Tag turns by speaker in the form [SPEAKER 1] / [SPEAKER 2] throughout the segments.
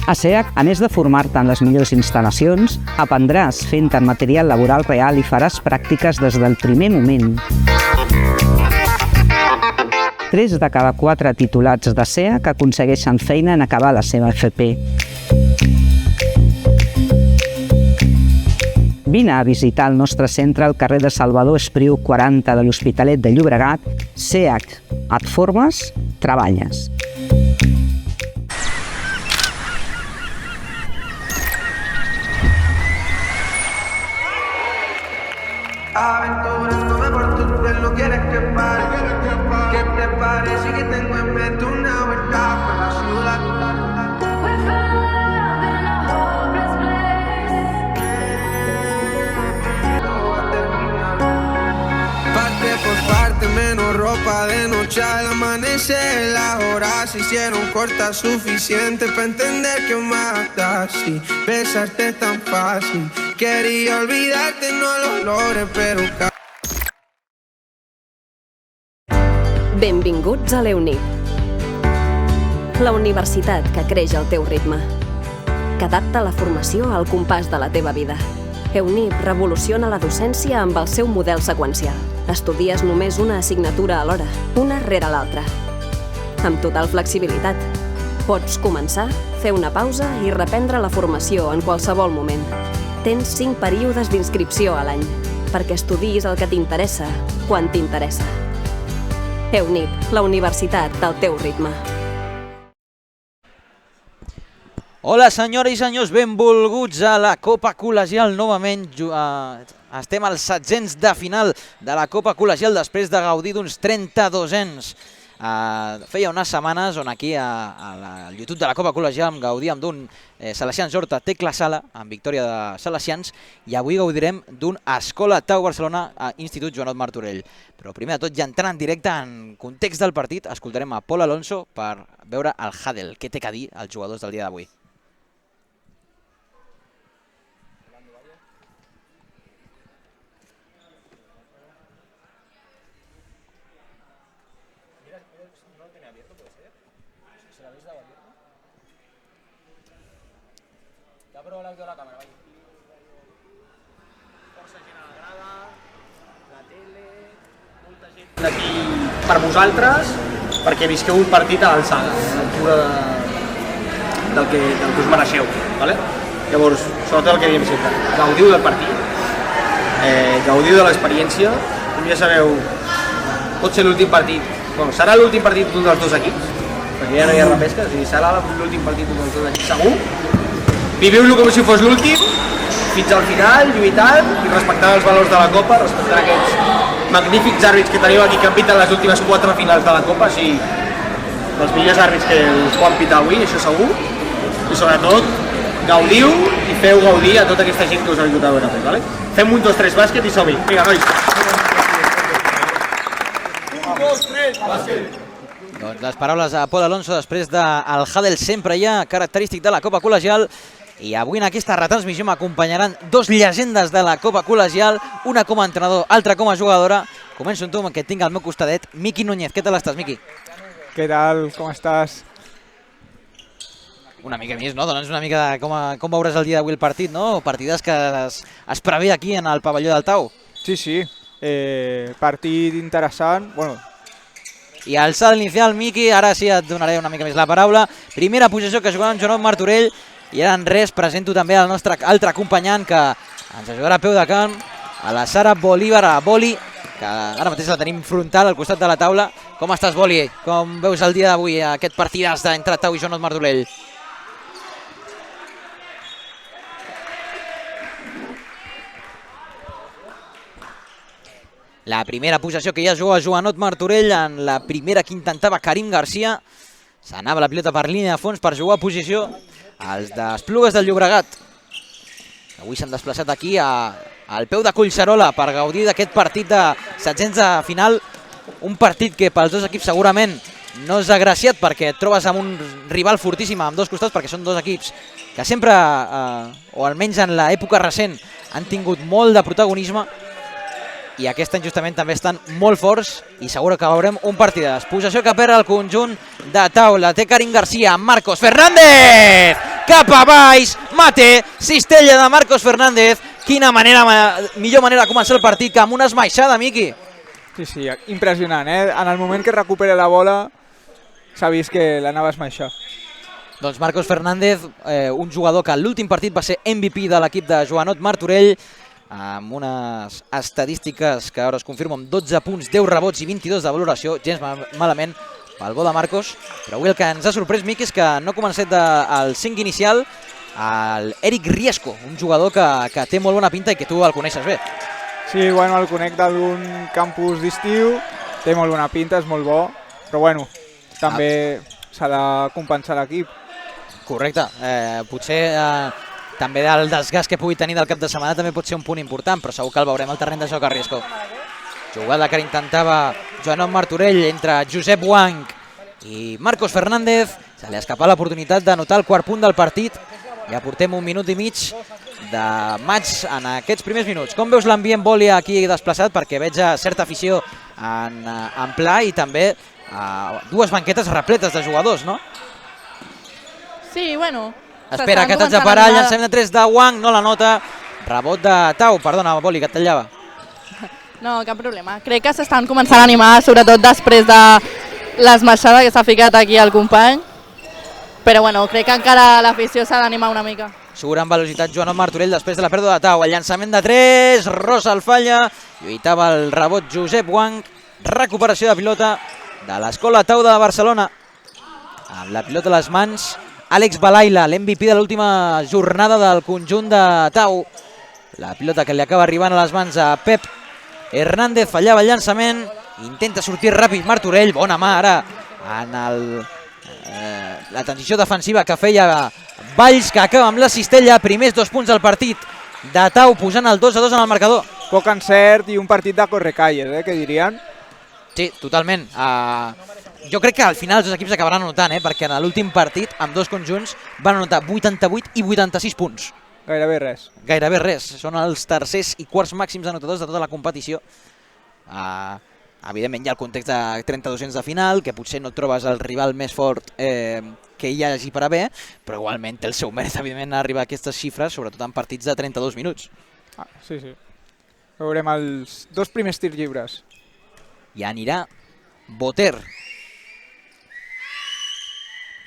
[SPEAKER 1] A SEAC, a més de formar-te en les millors instal·lacions, aprendràs fent-te en material laboral real i faràs pràctiques des del primer moment. 3 de cada 4 titulats de SEAC aconsegueixen feina en acabar la seva FP. Vine a visitar el nostre centre al carrer de Salvador Espriu 40 de l'Hospitalet de Llobregat. SEAC, et formes, treballes.
[SPEAKER 2] Aventurándome por tu piel, no quieres que pare. ¿Qué te parece que tengo en mente una vuelta por la ciudad? Todo va a terminar. Parte por parte, menos ropa de noche al amanecer. Las horas se hicieron cortas, suficiente para entender que matas. Y besarte es tan fácil. Quería olvidarte, no lo logré, però...
[SPEAKER 3] Benvinguts a l'EUNIP, la universitat que creix al teu ritme, que adapta la formació al compàs de la teva vida. EUNIP revoluciona la docència amb el seu model seqüencial. Estudies només una assignatura alhora, una rere l'altra. Amb total flexibilitat. Pots començar, fer una pausa i reprendre la formació en qualsevol moment. Tens 5 períodes d'inscripció a l'any, perquè estudiïs el que t'interessa, quan t'interessa. EUNIP, la universitat del teu ritme.
[SPEAKER 4] Hola, senyores i senyors, benvolguts a la Copa Col·legial novament. Estem als 700 de final de la Copa Col·legial després de gaudir d'uns 32ens. Feia unes setmanes on aquí al YouTube de la Copa Col·legial gaudíem d'un Salesians Horta Tecla Sala, amb victòria de Salesians, i avui gaudirem d'un Escola Tau Barcelona a Institut Joanot Martorell. Però primer de tot, ja entrant en directe en context del partit, escoltarem a Pol Alonso per veure el Hadel, què té que dir als jugadors del dia d'avui.
[SPEAKER 5] Però l'audio de la càmera, vai. Força gent a la grada, la tele, molta gent d'aquí per vosaltres, perquè visqueu un partit a l'alçada, a l'altura del que us mereixeu, ¿vale? Llavors, sobretot el que diem sempre, gaudiu del partit, gaudiu de l'experiència, com ja sabeu, pot ser l'últim partit, bueno, serà l'últim partit d'un dels dos equips, perquè ja no hi ha repesca, o sigui, serà l'últim partit d'un dels dos equips, segur. Viviu-lo com si fos l'últim, fins al final, lluitant i respectant els valors de la Copa, respectant aquests magnífics àrbits que teniu aquí que han pitat les últimes 4 finals de la Copa, sí, els millors àrbits que us poden pitar avui, això segur, i sobretot gaudiu i feu gaudir a tota aquesta gent que us ha vingut a veure avui, ¿vale? Fem 1, 2, 3 bàsquet i som-hi. Vinga, nois! 1, 2, 3, bàsquet!
[SPEAKER 4] Doncs les paraules a Pol Alonso després del Hadel sempre ja característic de la Copa Col·legial. I avui en aquesta retransmissió m'acompanyaran 2 llegendes de la Copa Col·legial, una com a entrenador, altra com a jugadora. Començo amb tu, que tinc al meu costadet, Miqui Núñez. Què tal estàs, Miqui?
[SPEAKER 6] Què tal? Com estàs?
[SPEAKER 4] Una mica més, no? Dona'ns una mica de com veuràs el dia d'avui el partit, no? Partides que es prevé aquí en el pavelló del Tau.
[SPEAKER 6] Sí. Partit interessant. Bueno.
[SPEAKER 4] I al salt inicial, Miqui, ara sí et donaré una mica més la paraula. Primera possessió que jugava en Joanot Martorell. I ara en res presento també el nostre altre acompanyant que ens ajudarà a peu de camp, a la Sara Bolívar, a Boli, que ara mateix la tenim frontal al costat de la taula. Com estàs, Boli? Com veus el dia d'avui aquest partidàs entre Tau i Joanot Martorell? La primera possessió que ja juga Joanot Martorell, en la primera que intentava Karim Garcia. S'anava la pilota per línia de fons per jugar a posició els d'Esplugues del Llobregat. Avui s'han desplaçat aquí al peu de Collserola per gaudir d'aquest partit de 700 de final. Un partit que pels dos equips segurament no és agraciat perquè et trobes amb un rival fortíssim amb dos costats, perquè són dos equips que sempre, o almenys en l'època recent, han tingut molt de protagonisme. i aquest any justament també estan molt forts i segur que veurem un partidàs. Possessió que perd el conjunt de taula, té Karim Garcia, Marcos Fernández, cap a baix, mate, cistella de Marcos Fernández, quina millor manera de començar el partit que amb una esmaixada, Miqui.
[SPEAKER 6] Sí, impressionant, eh? En el moment que recupera la bola s'ha vist que l'anava a esmaixar.
[SPEAKER 4] Doncs Marcos Fernández, un jugador que l'últim partit va ser MVP de l'equip de Joanot Martorell, amb unes estadístiques que ara es confirmo amb 12 punts, 10 rebots i 22 de valoració, gens malament pel bo de Marcos, però avui el que ens ha sorprès, Miqui, és que no ha començat el 5 inicial l'Eric Riesco, un jugador que té molt bona pinta i que tu el coneixes bé.
[SPEAKER 6] Sí, bueno, el conec d'algun campus d'estiu, té molt bona pinta, és molt bo, però bueno, també s'ha de compensar l'equip.
[SPEAKER 4] Correcte, potser també el desgast que pugui tenir del cap de setmana també pot ser un punt important, però segur que el veurem al terreny de joc a Riesco. Jugada que intentava Joanot Martorell entre Josep Wang i Marcos Fernández, se li ha escapat l'oportunitat d'anotar el quart punt del partit. Ja portem un minut i mig de maig en aquests primers minuts. Com veus l'ambient boli aquí desplaçat? Perquè veig certa afició en pla i també dues banquetes repletes de jugadors, no?
[SPEAKER 7] Sí, bueno.
[SPEAKER 4] Espera, que t'haig de parar, llançament de 3 de Wang, no la nota. Rebot de Tau, perdona, Boli, que et tallava.
[SPEAKER 7] No, cap problema. Crec que s'estan començant a animar, sobretot després de l'esmaixada que s'ha ficat aquí el company. Però bueno, crec que encara l'afició s'ha d'animar una mica.
[SPEAKER 4] Surt amb velocitat Joanot Martorell després de la pèrdua de Tau. El llançament de 3, Rosa el falla, lluitava el rebot Josep Wang. Recuperació de pilota de l'Escola Tau de Barcelona. Amb la pilota a les mans, Àlex Balaila, l'MVP de l'última jornada del conjunt de Tau. La pilota que li acaba arribant a les mans a Pep Hernández, fallava el llançament, intenta sortir ràpid Martorell, bona mà ara en la transició defensiva que feia Valls, que acaba amb la cistella, primers 2 punts del partit de Tau, posant el 2-2 en el marcador.
[SPEAKER 6] Poc encert i un partit de correcalles, que dirien.
[SPEAKER 4] Sí, totalment. Jo crec que al final els dos equips acabaran anotant, perquè en l'últim partit, amb dos conjunts, van anotar 88 i 86 punts.
[SPEAKER 6] Gairebé res.
[SPEAKER 4] Gairebé res. Són els tercers i quarts màxims anotadors de tota la competició. Evidentment hi ha el context de 3200 de final, que potser no trobes el rival més fort que hi hagi per haver, però igualment té el seu mèrit, evidentment, arribar a aquestes xifres, sobretot en partits de 32 minuts.
[SPEAKER 6] Sí. Veurem els 2 primers tirs lliures.
[SPEAKER 4] I anirà Boter.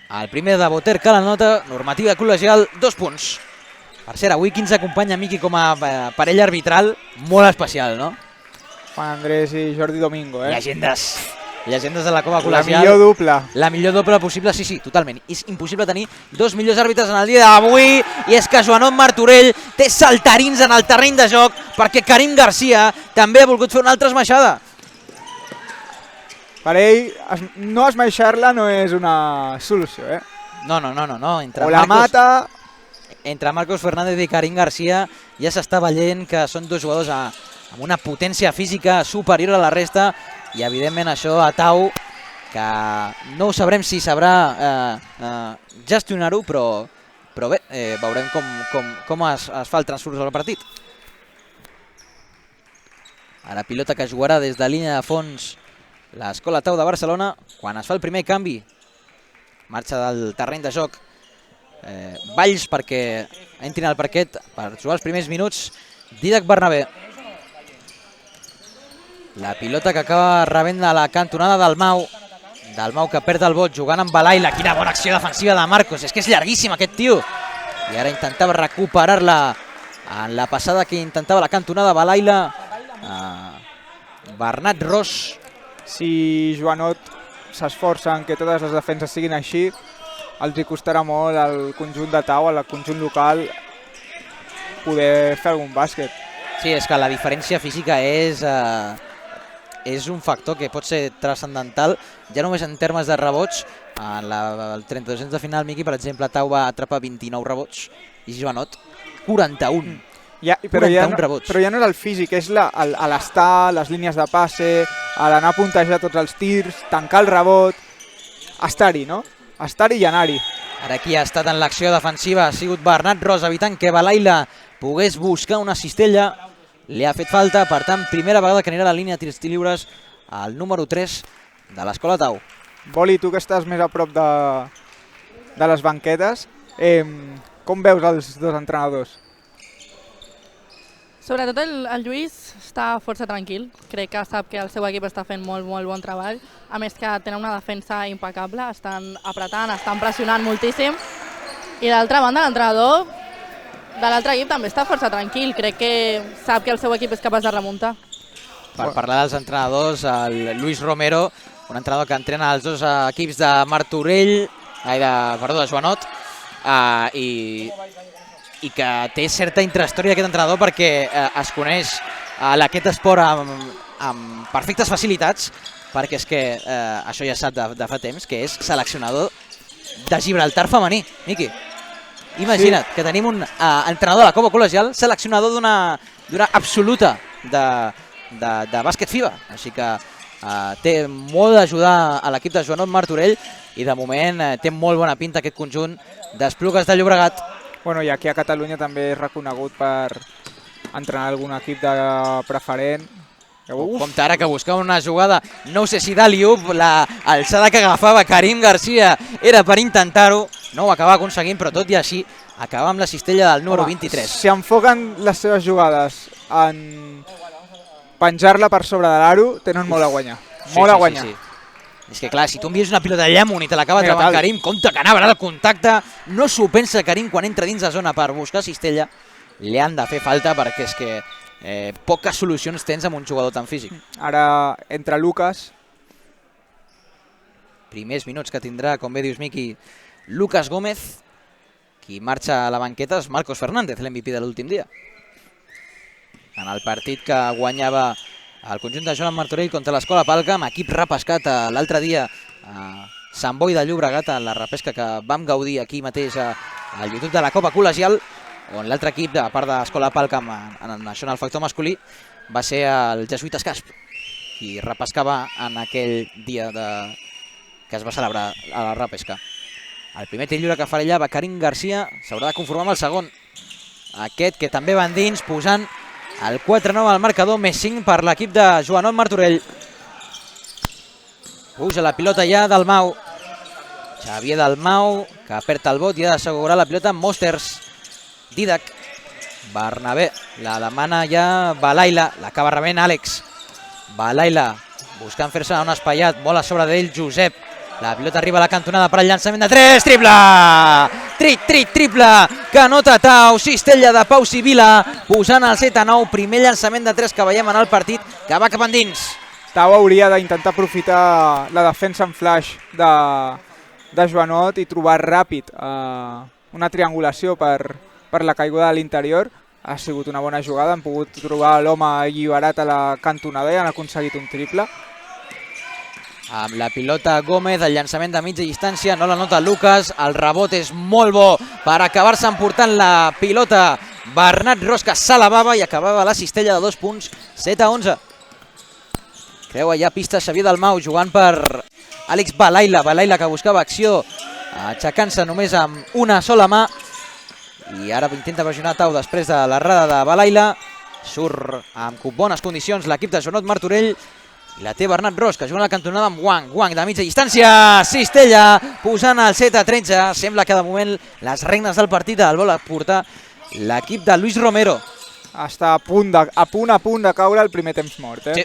[SPEAKER 4] El primer de Boter que la nota, normativa col·legial, 2 punts. Per cert, avui qui ens acompanya, Miqui, com a parella arbitral, molt especial, no?
[SPEAKER 6] Juan Andrés i Jordi Domingo,
[SPEAKER 4] Llegendes de la Copa Col·legial.
[SPEAKER 6] La millor dupla.
[SPEAKER 4] La millor doble possible, sí, totalment. És impossible tenir dos millors àrbitres en el dia d'avui, i és que Joanot Martorell té saltarins en el terreny de joc perquè Karim Garcia també ha volgut fer una altra esmaixada.
[SPEAKER 6] Per ell, no esmaixar-la no és una solució,
[SPEAKER 4] No.
[SPEAKER 6] O la mata...
[SPEAKER 4] Entre Marcos Fernández i Karim Garcia ja s'està veient que són dos jugadors amb una potència física superior a la resta, i evidentment això a Tau, que no ho sabrem si sabrà gestionar-ho, però bé, veurem com es fa el transcurs del partit. Ara pilota que jugarà des de línia de fons l'Escola Tau de Barcelona. Quan es fa el primer canvi, marxa del terreny de joc Valls perquè entrin al parquet per jugar els primers minuts Dídac Bernabé. La pilota que acaba rebent de la cantonada del Mau que perd el bot jugant amb Balaila. Quina bona acció defensiva de Marcos, és que és llarguíssim aquest tio, i ara intentava recuperar-la en la passada que intentava la cantonada Balaila. Bernat Ros.
[SPEAKER 6] Si Joanot s'esforça en que totes les defenses siguin així, els hi costarà molt al conjunt de Tau, al conjunt local, poder fer algun bàsquet.
[SPEAKER 4] Sí, és que la diferència física és un factor que pot ser transcendental, ja només en termes de rebots. El 3200 de final, Miqui, per exemple, Tau va atrapar 29 rebots i Joanot 41.
[SPEAKER 6] Però ja no és el físic, és l'estar, les línies de passe, l'anar a puntejar tots els tirs, tancar el rebot, estar-hi, no? Estar-hi i anar-hi.
[SPEAKER 4] Ara qui ha estat en l'acció defensiva ha sigut Bernat Ros, evitant que Balaila pogués buscar una cistella. li ha fet falta, per tant, primera vegada que anirà a la línia de tirs lliures el número 3 de l'Escola Tau.
[SPEAKER 6] Boli, tu que estàs més a prop de les banquetes, com veus els dos entrenadors?
[SPEAKER 7] Sobretot el Lluís està força tranquil. Crec que sap que el seu equip està fent molt bon treball. A més que tenen una defensa impecable, estan apretant, estan pressionant moltíssim. I d'altra banda, l'entrenador de l'altre equip també està força tranquil. Crec que sap que el seu equip és capaç de remuntar.
[SPEAKER 4] Per parlar dels entrenadors, el Luis Romero, un entrenador que entrena els dos equips de Martorell, de Joanot, i que té certa intrahistòria aquest entrenador perquè es coneix aquest esport amb perfectes facilitats, perquè és que això ja sap de fa temps, que és seleccionador de Gibraltar femení, Miqui. Imagina't que tenim un entrenador de la Copa Col·legial, seleccionador d'una absoluta de bàsquet FIBA, així que té molt d'ajudar a l'equip de Joanot Martorell i de moment té molt bona pinta aquest conjunt d'Esplugues de Llobregat.
[SPEAKER 6] Bueno, i aquí a Catalunya també és reconegut per entrenar algun equip de preferent.
[SPEAKER 4] Compte ara que buscava una jugada, no sé si d'Aliup, l'alçada que agafava Karim Garcia era per intentar-ho, no ho acabava aconseguint, però tot i així acaba amb la cistella del número 23.
[SPEAKER 6] Si enfoquen les seves jugades en penjar-la per sobre de l'aro, tenen molt a guanyar. Molt a guanyar.
[SPEAKER 4] És que clar, si tu envies una pilota allà amunt i te l'acaba trabant Karim, compte que anava al contacte, no s'ho pensa Karim quan entra dins de zona per buscar cistella, li han de fer falta perquè és que poques solucions tens amb un jugador tan físic.
[SPEAKER 6] Ara entra Lucas.
[SPEAKER 4] Primers minuts que tindrà, com bé dius Miqui, Lucas Gómez, qui marxa a la banqueta és Marcos Fernández, l'MVP de l'últim dia. En el partit que guanyava el conjunt de Joan Martorell contra l'Escola Palca, amb equip repescat l'altre dia a Sant Boi de Llobregat, en la repesca que vam gaudir aquí mateix al YouTube de la Copa Col·legial, on l'altre equip, a part de l'Escola Palca en això en el factor masculí, va ser el Jesuïtes Casp, qui repescava en aquell dia que es va celebrar a la repesca. El primer tir lliure que farà allà va Karim Garcia, s'haurà de conformar amb el segon. Aquest que també va endins, posant el 4-9 al marcador, més 5 per l'equip de Joanot Martorell. Puja la pilota ja Dalmau. Xavier Dalmau, que perd el bot i ha d'assegurar la pilota amb Mosters. Didac. Bernabé, la demana ja Balaila, l'acaba rebent Àlex. Balaila, buscant fer-se un espaiat, molt a sobre d'ell Josep. La pilota arriba a la cantonada per al llançament de 3, triple! Triple, que anota Tau, cistella de Pau Sibila, posant el 7-9, primer llançament de 3 que veiem en el partit, que va cap endins.
[SPEAKER 6] Tau hauria d'intentar aprofitar la defensa en flash de Joanot i trobar ràpid una triangulació per la caiguda de l'interior. Ha sigut una bona jugada, han pogut trobar l'home alliberat a la cantonada i han aconseguit un triple.
[SPEAKER 4] Amb la pilota Gómez, el llançament de mitja distància, no la nota Lucas, el rebot és molt bo per acabar-se emportant la pilota. Bernat Ros, que s'elevava i acabava la cistella de 2 punts, 7-11. Creua ja pista Xavier Dalmau, jugant per Àlex Balaila, Balaila que buscava acció, aixecant-se només amb una sola mà, i ara intenta pressionar Tau després de l'errada de Balaila. Surt amb bones condicions l'equip de Joanot Martorell, i la té Bernat Ros, que juga a la cantonada amb Wang de mitja distància, cistella, posant el 7-13. Sembla que de moment les regnes del partit el vol portar l'equip de Luis Romero.
[SPEAKER 6] Està a punt de caure el primer temps mort.
[SPEAKER 4] Sí.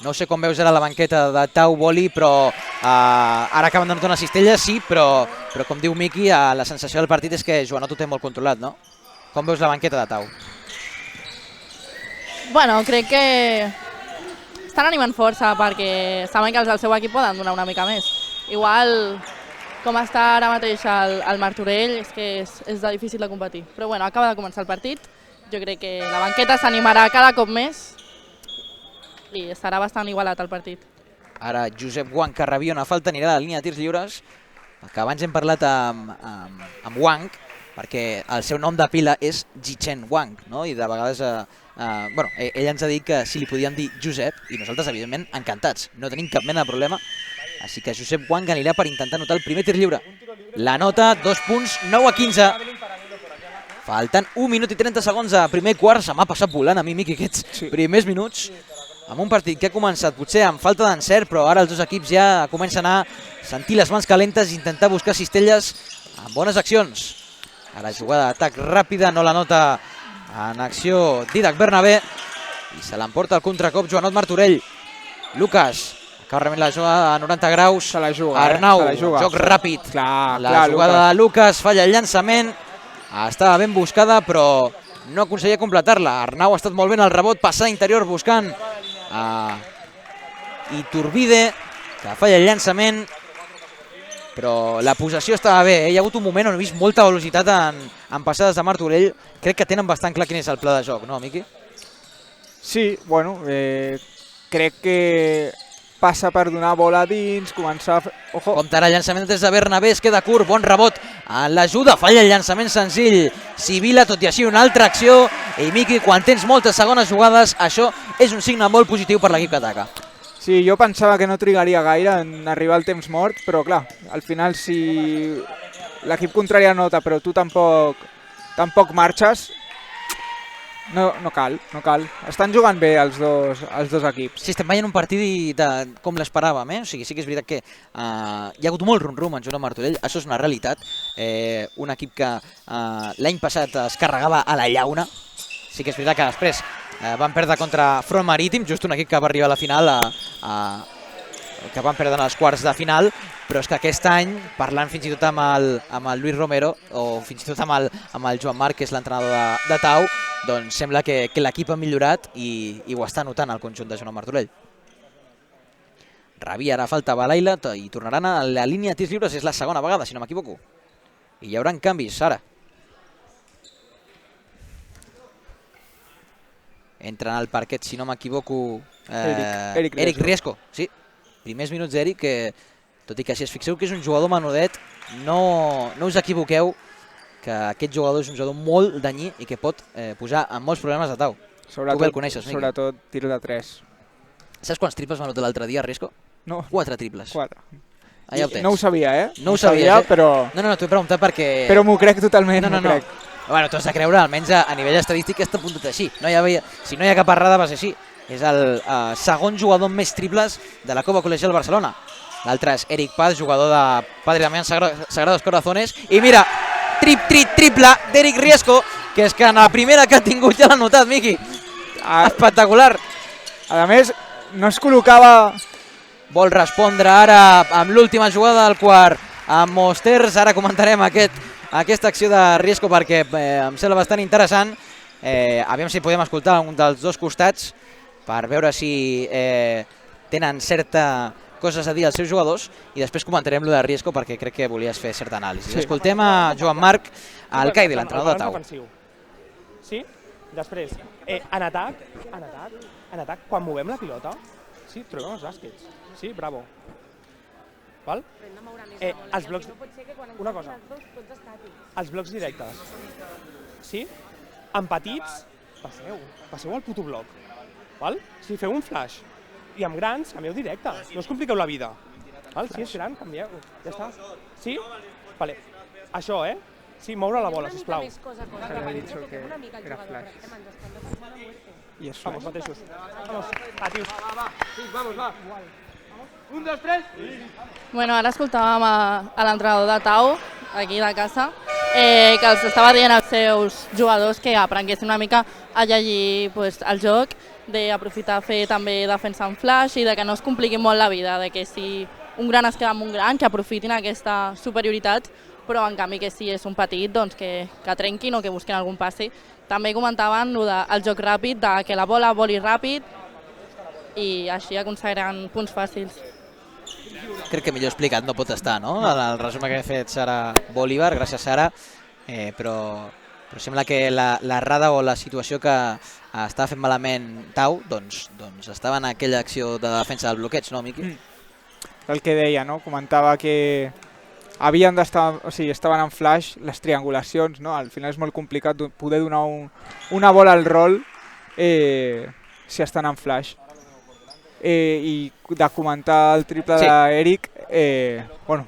[SPEAKER 4] No sé com veus ara la banqueta de Tau, Boli, però ara acaben de notar una cistella, sí, però com diu Miqui, la sensació del partit és que Joanot ho té molt controlat, no? Com veus la banqueta de Tau?
[SPEAKER 7] Bueno, crec que estan animant força perquè saben que els del seu equip poden donar una mica més. Igual, com està ara mateix el Martorell, és que és de difícil de competir. Però bueno, acaba de començar el partit. Jo crec que la banqueta s'animarà cada cop més i estarà bastant igualat el partit.
[SPEAKER 4] Ara Josep Wang, que rebia una falta, anirà a la línia de tirs lliures, que abans hem parlat amb Wang, perquè el seu nom de pila és Jichen Wang, no? I de vegades ell ens ha dit que si li podíem dir Josep, i nosaltres, evidentment, encantats. No tenim cap mena de problema. Així que Josep Wang anirà per intentar anotar el primer tir lliure. La nota, 2 punts, 9-15. Falten 1 minut i 30 segons a primer quart. Se m'ha passat volant a mi, Miqui, aquests primers minuts. Amb un partit que ha començat potser amb falta d'encert, però ara els dos equips ja comencen a sentir les mans calentes i intentar buscar cistelles amb bones accions. Ara jugada d'atac ràpida, no la nota en acció Didac Bernabé i se l'emporta el contracop Joanot Martorell. Lucas acaba rebent la jugada a 90 graus.
[SPEAKER 6] Se la juga,
[SPEAKER 4] Arnau,
[SPEAKER 6] se la juga.
[SPEAKER 4] joc ràpid.
[SPEAKER 6] La
[SPEAKER 4] jugada de Lucas, falla el llançament. Estava ben buscada, però no aconseguia completar-la. Arnau ha estat molt bé en el rebot, passada interior buscant Iturbide, que falla el llançament, però la possessió estava bé. Hi ha hagut un moment on he vist molta velocitat en passades de Martorell. Crec que tenen bastant clar quin és el pla de joc, no, Miqui?
[SPEAKER 6] Sí, bueno, crec que passa per donar bola dins, començar a fer... Ojo.
[SPEAKER 4] Comptarà el llançament des de Bernabé, es queda curt, bon rebot en l'ajuda, falla el llançament senzill Sibila, tot i així una altra acció. I Miqui, quan tens moltes segones jugades, això és un signe molt positiu per l'equip que ataca.
[SPEAKER 6] Sí, jo pensava que no trigaria gaire en arribar al temps mort, però clar, al final si l'equip contrari anota però tu tampoc marxes, no cal. Estan jugant bé els dos equips.
[SPEAKER 4] Sí, estem veient un partit com l'esperàvem, O sigui, sí que és veritat que hi ha hagut molt rum-rum en Joanot Martorell, això és una realitat. Un equip que l'any passat es carregava a la llauna. Sí que és veritat que després van perdre contra Front Marítim, just un equip que va arribar a la final, que van perdre en els quarts de final, però és que aquest any, parlant fins i tot amb el Luis Romero, o fins i tot amb el Joan Marc, que és l'entrenador de Tau, doncs sembla que l'equip ha millorat i ho està notant el conjunt de Joanot Martorell. Rebia ara falta Balaila i tornaran a la línia de tirs lliures, és la segona vegada, si no m'equivoco. I hi haurà canvis ara. Entra al parquet, si no m'equivoco, Eric Riesco. Sí, primers minuts d'Eric, que tot i que si es fixeu que és un jugador menudet, no us equivoqueu que aquest jugador és un jugador molt danyí i que pot posar en molts problemes a Tau. Tu bé el coneixes, Miqui?
[SPEAKER 6] Sobretot tir de 3.
[SPEAKER 4] Saps quants triples va anotar l'altre dia, Riesco?
[SPEAKER 6] No.
[SPEAKER 4] 4 triples.
[SPEAKER 6] 4.
[SPEAKER 4] Allà ho tens.
[SPEAKER 6] No ho sabia,
[SPEAKER 4] No ho sabies,
[SPEAKER 6] però...
[SPEAKER 4] No, t'ho he preguntat perquè...
[SPEAKER 6] Però m'ho crec totalment,
[SPEAKER 4] m'ho crec. Bueno, t'ho has de creure, almenys a nivell estadístic està apuntat així. Si no hi ha cap errada va ser així. És el segon jugador amb més triples de la Copa Col·legial Barcelona. L'altre és Eric Paz, jugador de Padre Damián Sagrados Corazones. I mira, triple d'Eric Riesco, que és que en la primera que ha tingut ja l'ha notat, Miqui. Espectacular.
[SPEAKER 6] A més, no es col·locava...
[SPEAKER 4] Vol respondre ara amb l'última jugada del quart amb Mosters. Ara comentarem aquesta acció de Riesco perquè em sembla bastant interessant. Aviam si podem escoltar un dels dos costats per veure si tenen certa coses a dir als seus jugadors i després comentarem lo de Riesco perquè crec que volies fer certa anàlisi. Escoltem a Joan Marc Alcaide, l'entrenador de Tau.
[SPEAKER 5] Sí? Després, en atac, quan movem la pilota, sí, trobem els bàsquets. Sí, bravo. Val? Els blocs... Una cosa. Els blocs directes. Sí? En petits, passeu al puto bloc. Val? Si feu un flash i amb grans, canvieu directe. No us compliqueu la vida. Val? Si és gran, canvieu. Ja està. Sí? Vale. Això, Sí, moure la bola, sisplau.
[SPEAKER 6] I és
[SPEAKER 5] Vamos, mateixos. Vamos, patius. Vamos, va. 1, 2, 3.
[SPEAKER 7] Bueno, ara escoltàvem a l'entrenador de Tau, aquí de casa, que els estava dient als seus jugadors que aprenguessin una mica a llegir el joc, d'aprofitar a fer també defensa en flash i de que no es compliquin molt la vida, de que si un gran es queda amb un gran, que aprofitin aquesta superioritat, però en canvi que si és un petit, doncs que trenquin o que busquin algun passi. També comentaven el joc ràpid, que la bola voli ràpid i així aconseguiran punts fàcils.
[SPEAKER 4] Crec que millor explicat no pot estar, no? El resum que ha fet Sara Bolívar, gràcies Sara, però sembla que l'errada o la situació que estava fent malament Tau, doncs estava en aquella acció de defensa del bloqueig, no, Miqui?
[SPEAKER 6] El que deia, no? Comentava que havien d'estar, o sigui, estaven en flash les triangulacions, no? Al final és molt complicat poder donar una bola al rol si estan en flash. I de comentar el triple d'Eric, bueno,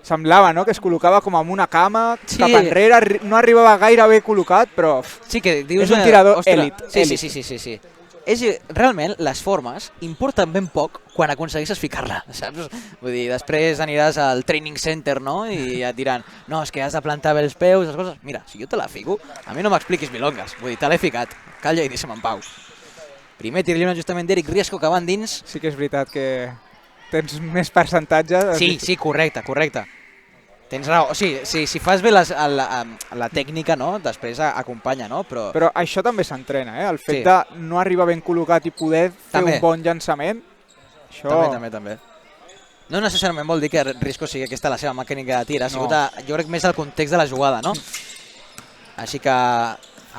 [SPEAKER 6] semblava, no?, que es col·locava com amb una cama,
[SPEAKER 4] Sí.
[SPEAKER 6] cap enrere, no arribava gaire ben col·locat, però
[SPEAKER 4] Sí, que dius,
[SPEAKER 6] és un tirador
[SPEAKER 4] ostres,
[SPEAKER 6] èlit.
[SPEAKER 4] Sí. Realment, les formes importen ben poc quan aconsegueixes ficar-la, saps? Vull dir, després aniràs al training center, no?, i et diran, no, és que has de plantar bé els peus, les coses. Mira, si jo te la fico, a mi no m'expliquis milongas, vull dir, te l'he ficat, calla i deixa'm en pau. Primer tir lliure justament d'Eric Riesco, que va endins.
[SPEAKER 6] Sí que és veritat que tens més percentatge.
[SPEAKER 4] Sí, correcte. Tens raó, o sigui, si fas bé la tècnica, no?, després acompanya, no?
[SPEAKER 6] Però això també s'entrena, el fet
[SPEAKER 4] Sí.
[SPEAKER 6] de no arribar ben col·locat i poder fer
[SPEAKER 4] També.
[SPEAKER 6] un bon llançament, això...
[SPEAKER 4] També. No necessàriament vol dir que Riesco sigui aquesta la seva mecànica de tir, ha sigut, jo crec, més el context de la jugada, no? Així que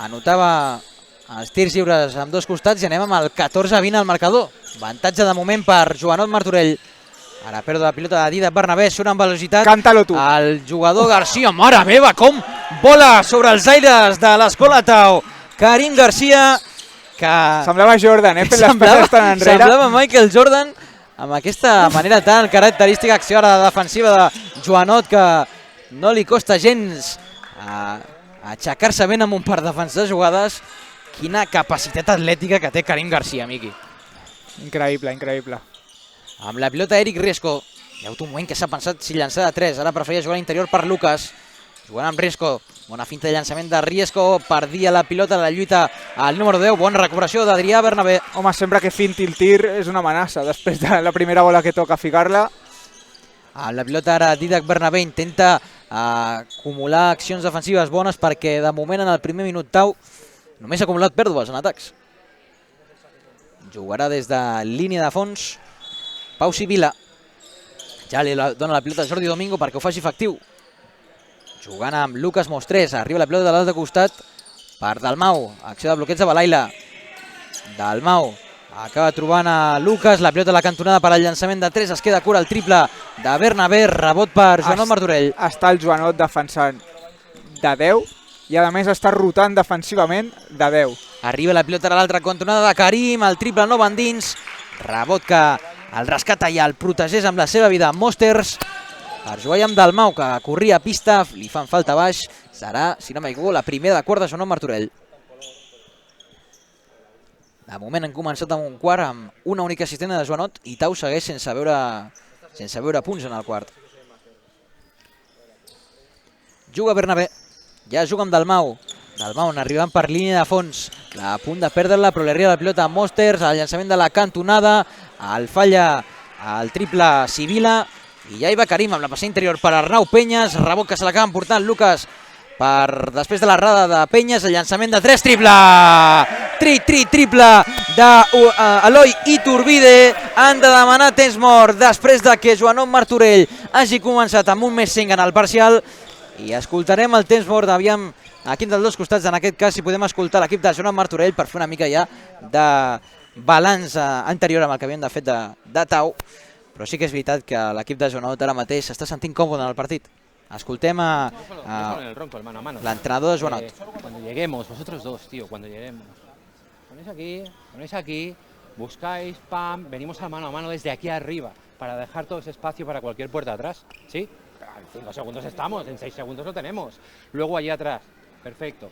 [SPEAKER 4] anotava els tirs lliures amb dos costats i anem amb el 14-20 al marcador. Avantatge de moment per Joanot Martorell. Ara perdo la pilota de Didac Bernabé, surt amb velocitat.
[SPEAKER 6] Canta-lo tu.
[SPEAKER 4] El jugador Garcia, mare meva, com vola sobre els aires de l'Escola Tau. Karim Garcia, que...
[SPEAKER 6] Semblava Jordan, fent les passes tan enrere.
[SPEAKER 4] Semblava Michael Jordan, amb aquesta manera tan característica, acció ara defensiva de Joanot, que no li costa gens aixecar-se ben amb un par de defenses de jugades. Quina capacitat atlètica que té Karim Garcia, Miqui.
[SPEAKER 6] Increïble.
[SPEAKER 4] Amb la pilota Eric Riesco. Hi ha hagut un moment que s'ha pensat si llançar de 3. Ara preferia jugar a l'interior per Lucas. Jugant amb Riesco. Bona finta de llançament de Riesco. Perdia la pilota, la lluita al número 10. Bona recuperació d'Adrià Bernabé.
[SPEAKER 6] Home, sempre que finti el tir és una amenaça. Després de la primera bola que toca ficar-la.
[SPEAKER 4] Amb la pilota ara Didac Bernabé intenta acumular accions defensives bones, perquè de moment en el primer minut Tau només ha acumulat pèrdues en atacs. Jugarà des de línia de fons Pau Sibila. Ja li dona la pilota a Jordi Domingo perquè ho faci efectiu. Jugant amb Lucas Mostrés. Arriba la pilota de l'altre costat per Dalmau. Acció de bloqueig de Balaila. Dalmau acaba trobant a Lucas. La pilota a la cantonada per al llançament de 3. Es queda cura el triple de Bernabé. Rebot per Joanot Martorell.
[SPEAKER 6] Està el Joanot defensant de 10 i a més està rotant defensivament de 10.
[SPEAKER 4] Arriba la pilota a l'altra cantonada de Karim. El triple no va endins. Rebot que el rescata i el protegeix amb la seva vida Mosters. Per jugar amb Dalmau, que corria a pista, li fan falta baix. Serà, si no m'equivoco, la primera de quart de Joanot Martorell. De moment hem començat amb un quart amb una única assistència de Joanot i Tau segueix sense veure punts en el quart. Juga Bernabé. Ja juga amb Dalmau. Dalmau arribant per línia de fons. A punt de perdre-la, però li arriba la pilota a Mosters. El llançament de la cantonada. El falla el triple Sibila. I ja hi va Karim amb la passada interior per Arnau Penyes. Rebot que se l'acaben portant Lucas després de l'errada de Penyes. El llançament de 3, triple! Triple d'Eloi Iturbide. Han de demanar temps mort després de que Joanot Martorell hagi començat amb un més 5 en el parcial. I escoltarem el temps mort, aviam, a quin dels dos costats, en aquest cas, si podem escoltar l'equip de Joanot Martorell per fer una mica ja de balanç anterior amb el que havien de fet de Tau. Però sí que és veritat que l'equip de Joanot ara mateix s'està sentint còmode en el partit. Escoltem a l'entrenador de Joanot.
[SPEAKER 8] Cuando lleguemos, vosotros dos, tío, cuando lleguemos. Ponéis aquí, buscáis, pam, venimos a mano desde aquí arriba para dejar todo ese espacio para cualquier puerta atrás, ¿sí? En 5 segundos estamos, en 6 segundos lo tenemos. Luego allí atrás, perfecto.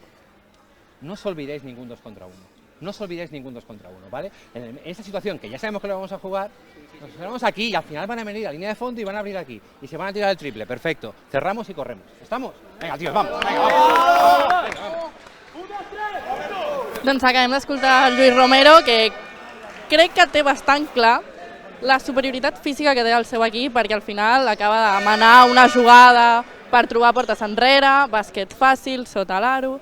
[SPEAKER 8] No os olvidéis ningún 2 contra 1. No os olvidéis ningún 2 contra 1, ¿vale? En esta situación, que ya sabemos que lo vamos a jugar, nos ponemos aquí y al final van a venir a línea de fondo y van a abrir aquí. Y se van a tirar el triple, perfecto. Cerramos y corremos. ¿Estamos? Venga, tíos, vamos.
[SPEAKER 7] Doncs acabem d'escoltar el Lluís Romero, que crec que té bastant clar la superioritat física que té el seu equip, perquè al final acaba de manar una jugada per trobar portes enrere, bàsquet fàcil, sota l'aro.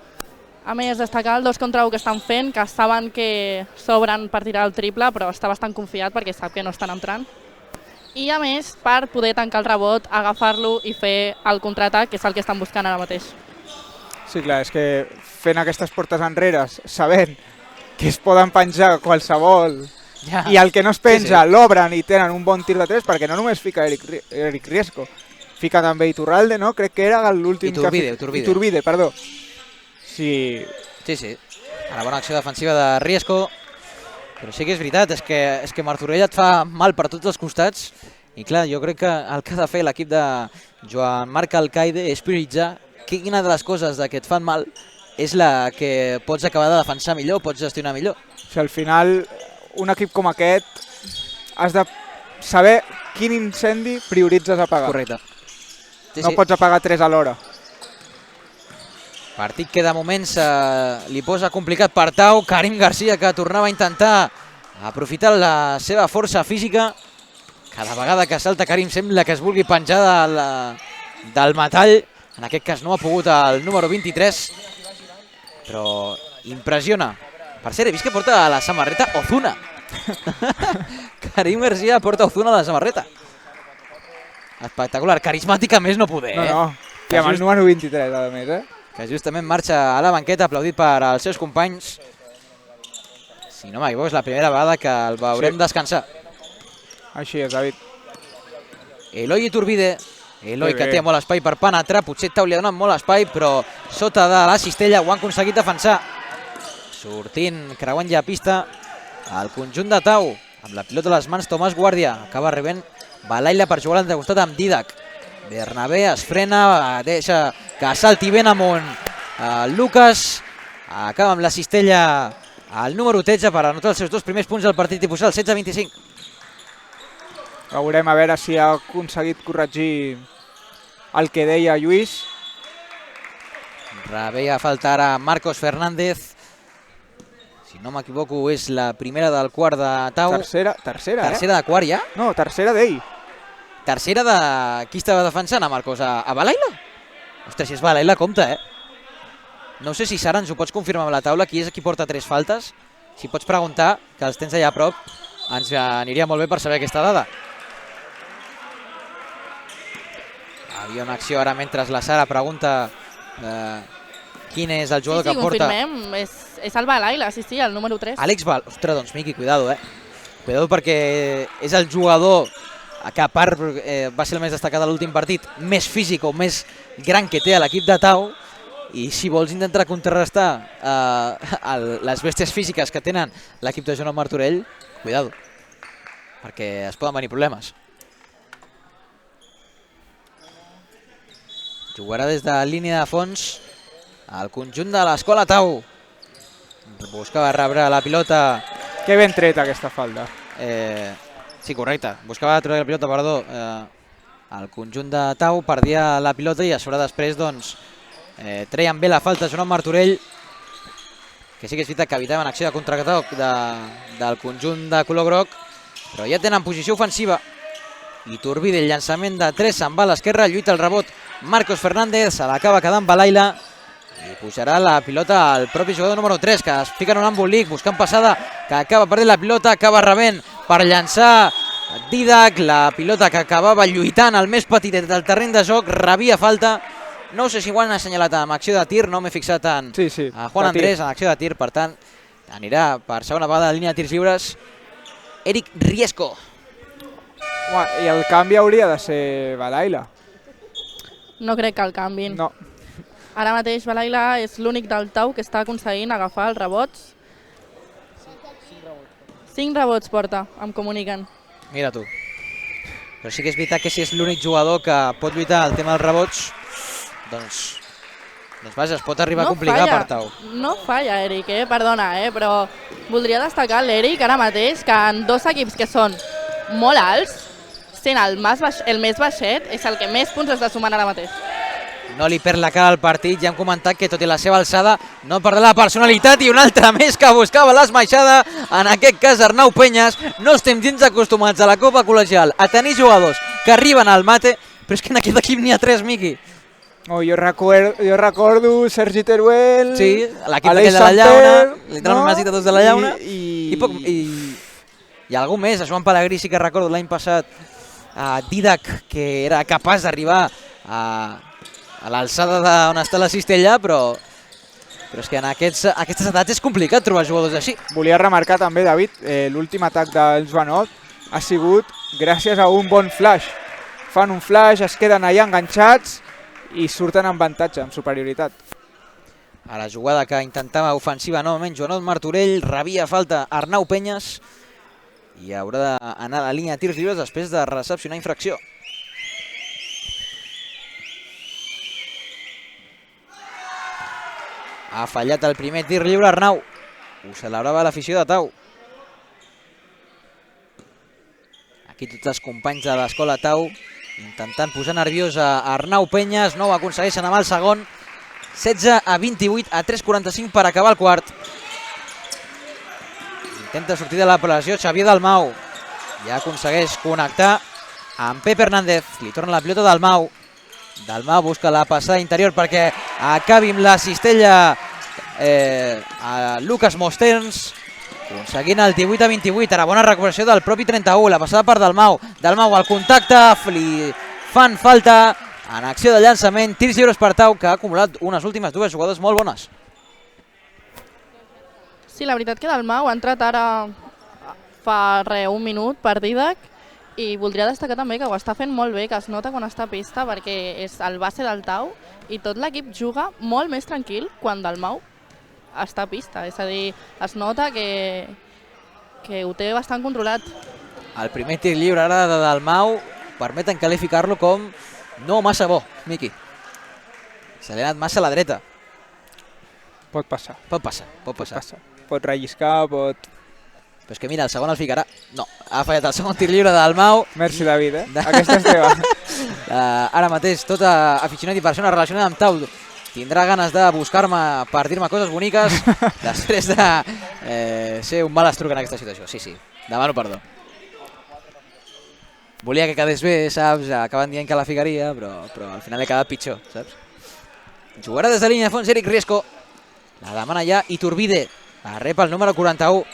[SPEAKER 7] A més, destacar el 2 contra 1 que estan fent, que saben que s'obren per tirar el triple, però està bastant confiat perquè sap que no estan entrant. I a més, per poder tancar el rebot, agafar-lo i fer el contraatac, que és el que estan buscant ara mateix.
[SPEAKER 6] Sí, clar, és que fent aquestes portes enrere, sabent que es poden penjar qualsevol i el que no es penja l'obren i tenen un bon tir de 3, perquè no només fica Eric Riesco, fica també Iturralde, no? Crec que era l'últim que... Iturbide, perdó. Sí.
[SPEAKER 4] A la bona acció defensiva de Riesco. Però sí que és veritat, és que Martorell et fa mal per tots els costats I clar, jo crec que el que ha de fer l'equip de Joan Marc Alcaide és prioritzar quina de les coses que et fan mal és la que pots acabar de defensar millor, pots gestionar millor.
[SPEAKER 6] O sigui, al final, un equip com aquest, has de saber quin incendi prioritzes apagar.
[SPEAKER 4] Correcte. Sí,
[SPEAKER 6] no pots apagar 3 alhora.
[SPEAKER 4] Partit que de moment li posa complicat per Tau. Karim Garcia, que tornava a intentar aprofitar la seva força física. Cada vegada que salta Karim sembla que es vulgui penjar del metall. En aquest cas no ha pogut el número 23, però impressiona. Per cert, he vist que porta a la samarreta Ozuna. Karim Garcia porta Ozuna a la samarreta. Espectacular, carismàtica més no poder.
[SPEAKER 6] No. I amb el número 23, a més,
[SPEAKER 4] que justament marxa a la banqueta, aplaudit per als seus companys. Si no m'equivoco, és la primera vegada que el veurem descansar.
[SPEAKER 6] Així és, David.
[SPEAKER 4] Eloi Iturbide. Eloi, que té molt espai per penetrar. Potser Tau li ha donat molt espai, però sota de la cistella ho han aconseguit defensar. Sortint, creuant ja pista, el conjunt de Tau. Amb la pilota a les mans, Tomàs Guàrdia. Acaba rebent Balaila per jugar a l'altre costat amb Didac. Bernabé es frena, deixa que salti ben amunt. Lucas acaba amb la cistella al número 13 per anotar els seus 2 primers punts del partit i posar el 16-25.
[SPEAKER 6] Veurem a veure si ha aconseguit corregir el que deia Lluís.
[SPEAKER 4] Rebé a falta ara Marcos Fernández. Si no m'equivoco és la primera del quart de Tau.
[SPEAKER 6] Tercera,
[SPEAKER 4] tercera de quart ja?
[SPEAKER 6] No, tercera d'ell.
[SPEAKER 4] Tercera de... Qui estava defensant a Marcos? A Balaila? Ostres, si és Balaila, compte, No sé si Sara ens ho pots confirmar amb la taula. Qui és qui porta 3 faltes? Si pots preguntar, que els tens allà a prop, ens aniria molt bé per saber aquesta dada. Havia una acció ara mentre la Sara pregunta quin és el jugador que porta...
[SPEAKER 7] Sí, confirmem. És el Balaila, sí, el número 3.
[SPEAKER 4] Àlex Bal... Ostres, doncs Miqui, cuidado, Cuidado perquè és el jugador que a part va ser el més destacat de l'últim partit, més físic o més gran que té a l'equip de Tau, i si vols intentar contrarrestar les bèsties físiques que tenen l'equip de Joan Martorell, cuidado, perquè es poden venir problemes. Jugarà des de línia de fons el conjunt de l'escola Tau. Buscava rebre la pilota.
[SPEAKER 6] Que ben treta aquesta falta.
[SPEAKER 4] Sí, correcte. Buscava treure la pilota, perdó. El conjunt de Tau perdia la pilota i a sobre després doncs treien bé la falta Joan Martorell, que sí que és veritat que evitaven acció de contraatac del conjunt de color groc, però ja tenen posició ofensiva. Iturbide, el llançament de 3, se'n va a l'esquerra, lluita el rebot Marcos Fernández, se l'acaba quedant Balaila i pujarà la pilota al propi jugador número 3, que es fica en un embolic buscant passada, que acaba perdent la pilota, acaba rebent per llançar Didac, la pilota que acabava lluitant al més petitet del terreny de joc, rebia falta. No sé si ho han assenyalat amb acció de tir, no m'he fixat en Juan Andrés en acció de tir, per tant anirà per segona vegada a la línia de tirs lliures Eric Riesco.
[SPEAKER 6] I el canvi hauria de ser Balaila.
[SPEAKER 7] No crec que el canviïn.
[SPEAKER 6] No.
[SPEAKER 7] Ara mateix Balaila és l'únic del Tau que està aconseguint agafar els rebots. 5 rebots porta, em comuniquen.
[SPEAKER 4] Mira tu. Però sí que és veritat que si és l'únic jugador que pot lluitar el tema dels rebots, doncs vaja, es pot arribar a complicar per Tau.
[SPEAKER 7] No falla, Eric, perdona, però voldria destacar l'Eric ara mateix, que en 2 equips que són molt alts, sent el més baixet, és el que més punts està sumant ara mateix.
[SPEAKER 4] No li perd la cara al partit, ja hem comentat que tot i la seva alçada no perdrà la personalitat, i un altre més que buscava l'esmaixada, en aquest cas Arnau Penyes. No estem gens acostumats a la Copa Col·legial a tenir jugadors que arriben al mate, però és que en aquest equip n'hi ha 3, Miqui.
[SPEAKER 6] Jo recordo Sergi Teruel,
[SPEAKER 4] sí, l'equip aquell de la Llauna, literalment m'has dit a tots de la Llauna, i algú més, a Joan Pellegrí sí que recordo l'any passat, a Didac, que era capaç d'arribar a l'alçada d'on està la cistella, però és que en aquestes edats és complicat trobar jugadors així.
[SPEAKER 6] Volia remarcar també, David, l'últim atac del Joanot ha sigut gràcies a un bon flash. Fan un flash, es queden allà enganxats i surten amb avantatge, amb superioritat.
[SPEAKER 4] A la jugada que intentava ofensiva novament Joanot Martorell, rebia falta Arnau Penyes i haurà d'anar a la línia de tirs lliures després de recepcionar infracció. Ha fallat el primer tir lliure Arnau. Ho celebrava l'afició de Tau. Aquí tots els companys de l'escola Tau intentant posar nerviós a Arnau Penyes. No ho aconsegueixen amb el segon. 16-28 a 3:45 per acabar el quart. Intenta sortir de la pressió Xavier Dalmau. Ja aconsegueix connectar amb Pepe Hernández. Li torna la pilota Dalmau. Dalmau busca la passada interior perquè acabi amb la cistella a Lucas Mosterns, aconseguint el 18-28. Ara bona recuperació del propi 31, la passada per Dalmau. Dalmau al contacte, li fan falta en acció de llançament. Tirs lliures per Tau, que ha acumulat unes últimes dues jugades molt bones.
[SPEAKER 7] Sí, la veritat que Dalmau ha entrat ara fa un minut per Didac, i voldria destacar també que ho està fent molt bé, que es nota quan està a pista, perquè és el base del Tau i tot l'equip juga molt més tranquil quan Dalmau està a pista. És a dir, es nota que ho té bastant controlat.
[SPEAKER 4] El primer tir lliure ara de Dalmau permeten qualificar-lo com no massa bo, Miqui. Se li ha anat massa a la dreta.
[SPEAKER 6] Pot passar.
[SPEAKER 4] Pot passar.
[SPEAKER 6] Pot relliscar, pot...
[SPEAKER 4] Però és que mira, el segon el ficarà. No, ha fallat el segon tir lliure de Dalmau.
[SPEAKER 6] Merci, David, aquesta és teva.
[SPEAKER 4] Ara mateix, tot aficionat i persona relacionada amb Tau tindrà ganes de buscar-me per dir-me coses boniques després de ser un mal estruc en aquesta situació. Sí, demano perdó. Volia que quedés bé, saps? Acaben dient que la ficaria, però al final he quedat pitjor, saps? Jugarà des de línia de fons Eric Riesco. La demana ja Iturbide. La rep el número 41.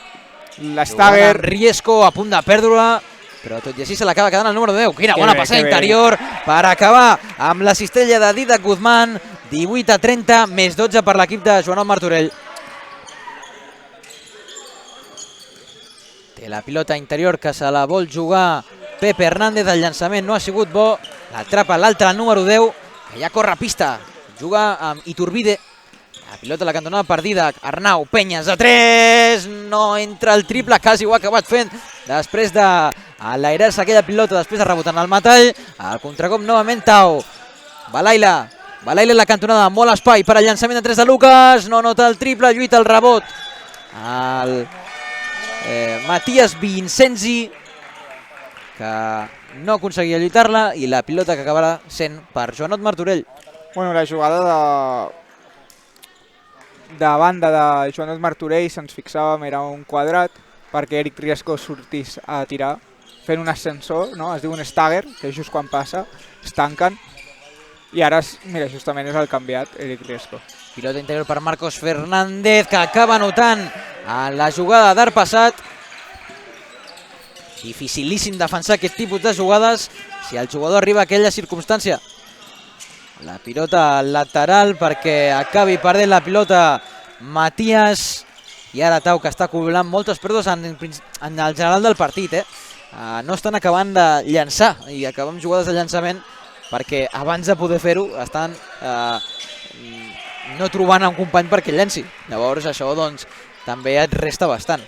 [SPEAKER 6] L'Stager.
[SPEAKER 4] Riesco a punt de perdre-la, però tot i així se l'acaba quedant el número 10. Quina bona passada interior per acabar amb la cistella de Didac Guzmán. 18-30, més 12 per l'equip de Joanot Martorell. Té la pilota interior que se la vol jugar Pepe Hernández. El llançament no ha sigut bo. L'atrapa l'altre, el número 10, que ja corre a pista. Juga amb Iturbide. La pilota a la cantonada per Didac. Arnau Penyes de 3. No entra el triple, quasi ho ha acabat fent després d'enlairar-se aquella pilota, després de rebotar en el metall. El contracop novament Tau. Balaila en la cantonada, molt espai per al llançament de 3 de Lucas. No nota el triple, lluita el rebot el Matías Vincenzi, que no aconseguia lluitar-la, i la pilota que acabarà sent per Joanot Martorell.
[SPEAKER 6] Bueno, la jugada de banda de Joanot Martorell, se'ns fixàvem, era un quadrat perquè Eric Riesco sortís a tirar fent un ascensor, no? Es diu un stagger, que just quan passa es tanquen, i ara, mira, justament és el canviat, Eric Riesco.
[SPEAKER 4] Pilota interior per Marcos Fernández, que acaba anotant en la jugada d'arc passat. Dificilíssim defensar aquest tipus de jugades si el jugador arriba a aquella circumstància. La pilota lateral perquè acabi perdent la pilota Matías, i ara Tau, que està acumulant moltes pèrdues en el general del partit. No estan acabant de llançar i acaben jugades de llançament perquè abans de poder fer-ho estan no trobant un company perquè llenci. Llavors això doncs també et resta bastant.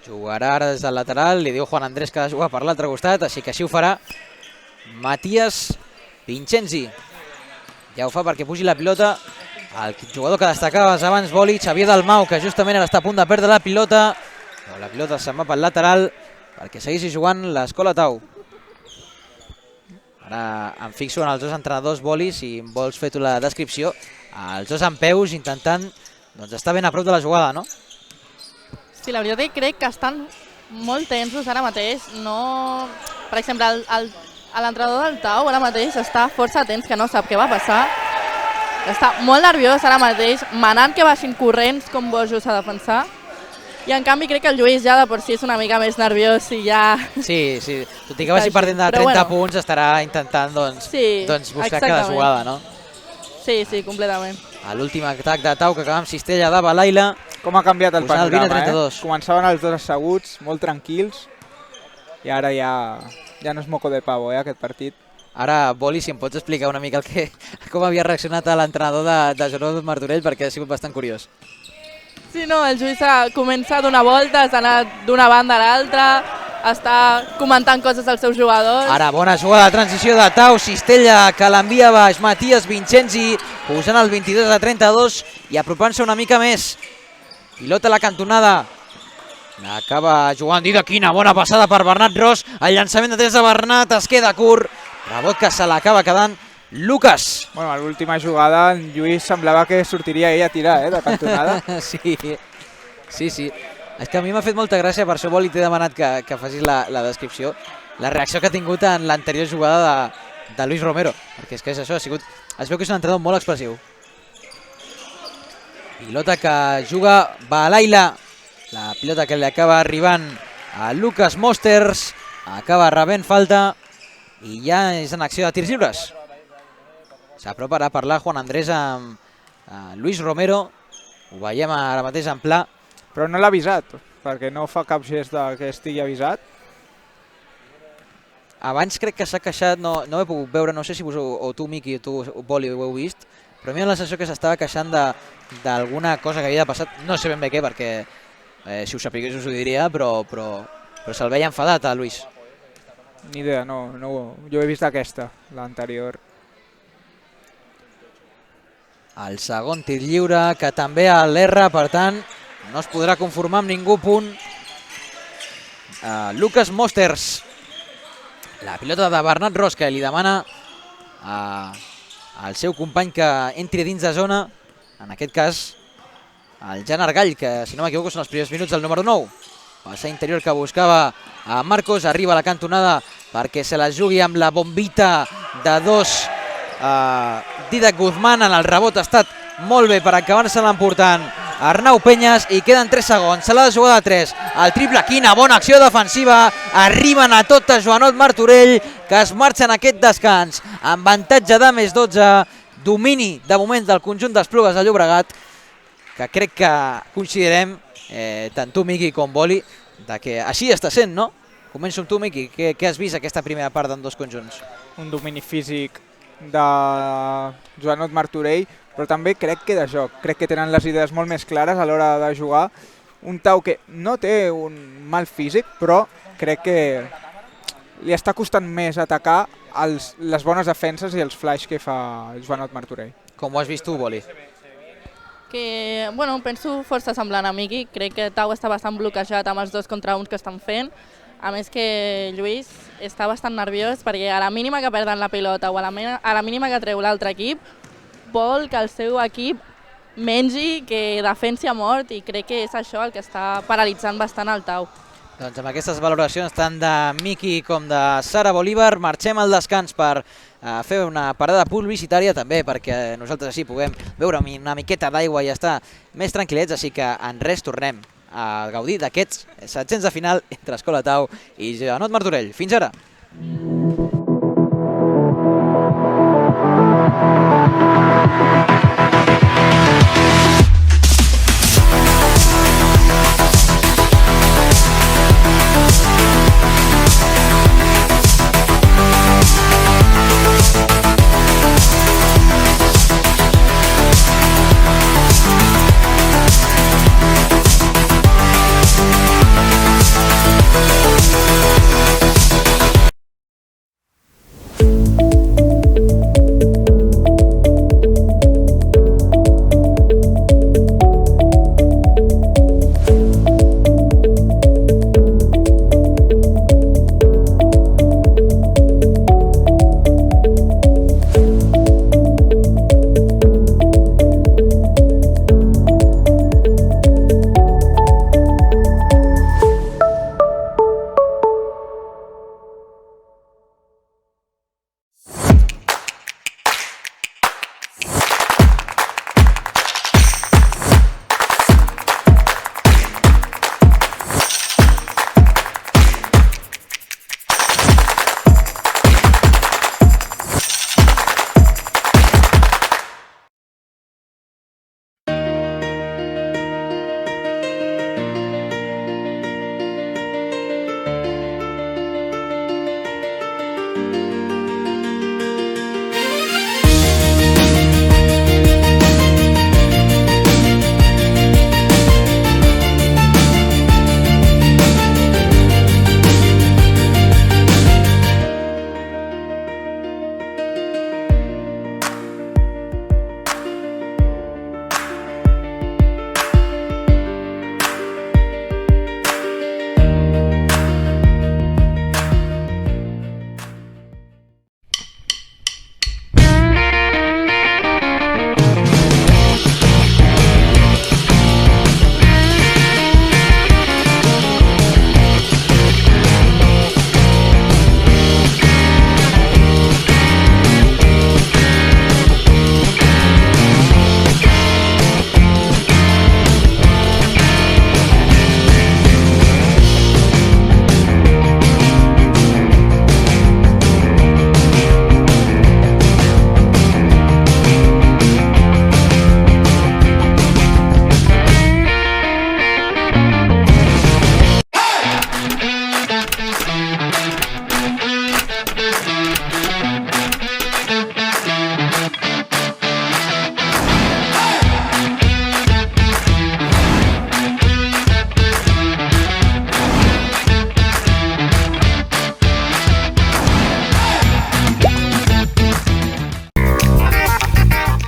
[SPEAKER 4] Jugarà ara des del lateral, li diu Juan Andrés que ha de jugar per l'altre costat, així que així ho farà Matías Vincenzi. Ja ho fa perquè pugi la pilota el jugador que destacaves abans, Boli, Xavier Dalmau, que justament ara està a punt de perdre la pilota. Però la pilota se'n va pel lateral perquè segueixi jugant l'escola Tau. Ara em fixo en els dos entrenadors, Boli, si vols fer tu la descripció. Els dos en peus intentant estar ben a prop de la jugada, no?
[SPEAKER 7] Sí, la veritat que crec que estan molt tensos ara mateix. No... Per exemple, l'entrenador del Tau ara mateix està força tens, que no sap què va passar. Està molt nerviós ara mateix, manant que baixin corrents com bojos a defensar. I en canvi crec que el Lluís ja de per si és una mica més nerviós i ja...
[SPEAKER 4] Sí, tot i que vagi perdent de 30 punts estarà intentant buscar cada jugada, no?
[SPEAKER 7] Sí, completament.
[SPEAKER 4] A l'últim atac de Tau, que acaba amb cistella de Balaila.
[SPEAKER 6] Com ha canviat el panorama, Començaven els dos asseguts, molt tranquils, i ara ja no és moco de pavo, aquest partit.
[SPEAKER 4] Ara, Boli, si em pots explicar una mica com havia reaccionat l'entrenador de Joanot Martorell, perquè ha sigut bastant curiós.
[SPEAKER 7] Sí, no, el Lluís comença a donar voltes, ha anat d'una banda a l'altra, està comentant coses als seus jugadors.
[SPEAKER 4] Ara, bona jugada de transició de Tau, Cistella, que l'envia baix, Matías Vincenzi, posant el 22-32 i apropant-se una mica més. Pilota a la cantonada, acaba jugant Dida, quina bona passada per Bernat Ros, el llançament de 3 de Bernat es queda curt, rebot que se l'acaba quedant Lucas.
[SPEAKER 6] Bueno, a l'última jugada en Lluís semblava que sortiria ell a tirar, de cantonada.
[SPEAKER 4] Sí. És que a mi m'ha fet molta gràcia, per això Boli t'he demanat que facis la descripció, la reacció que ha tingut en l'anterior jugada de Luis Romero, perquè és que és això, es veu que és un entrenador molt expressiu. Pilota que juga Balaila, la pilota que li acaba arribant a Lucas Mosters, acaba rebent falta i ja és en acció de tirs lliures. S'apropa ara a parlar Juan Andrés amb Luis Romero, ho veiem ara mateix en pla.
[SPEAKER 6] Però no l'ha avisat, perquè no fa cap gest que estigui avisat.
[SPEAKER 4] Abans crec que s'ha queixat, no ho he pogut veure, no sé si vos, o tu, Miqui, o tu, Boli, ho heu vist, però a mi la sensació que s'estava queixant d'alguna cosa que havia passat, no sé ben bé què, perquè si ho sapigués us ho diria, però se'l veia enfadat a Luis.
[SPEAKER 6] Ni idea, no, jo he vist aquesta, l'anterior.
[SPEAKER 4] El segon tir lliure, que també a l'R, per tant, no es podrà conformar amb ningú punt. Lucas Mosters. La pilota de Bernat Ros, que li demana al seu company que entri dins de zona. En aquest cas, el Jan Argall, que si no m'equivoco són els primers minuts del número 9. Passa interior que buscava a Marcos, arriba a la cantonada perquè se la jugui amb la bombita de 2. Didac Guzmán, en el rebot ha estat molt bé per acabar-se l'emportant Arnau Penyes i queden 3 segons, se l'ha de jugar de 3, el triple, quina bona acció defensiva, arriben a totes Joanot Martorell, que es marxa en aquest descans, amb avantatge de més 12, domini de moment del conjunt d'Esplugues de Llobregat, que crec que considerem, tant tu, Miqui, com Boli, que així està sent, no? Començo amb tu, Miqui, què has vist aquesta primera part d'en dos conjunts?
[SPEAKER 6] Un domini físic de Joanot Martorell, però també crec que de joc. Crec que tenen les idees molt més clares a l'hora de jugar. Un Tau que no té un mal físic, però crec que li està costant més atacar les bones defenses i els flash que fa Joanot Martorell.
[SPEAKER 4] Com ho has vist tu, Boli?
[SPEAKER 7] Que, bueno, penso força semblant a Miqui. Crec que Tau està bastant bloquejat amb els 2 contra 1 que estan fent. A més que Lluís està bastant nerviós perquè a la mínima que perden la pilota o a la mínima que treu l'altre equip vol que el seu equip mengi, que defensi a mort, i crec que és això el que està paralitzant bastant el Tau.
[SPEAKER 4] Doncs amb aquestes valoracions tant de Miqui com de Sara Bolívar marxem al descans per fer una parada publicitària també perquè nosaltres així puguem beure una miqueta d'aigua i estar més tranquil·lets, així que en res tornem a gaudir d'aquests setzents de final entre Escola Tau i Joanot Martorell. Fins ara!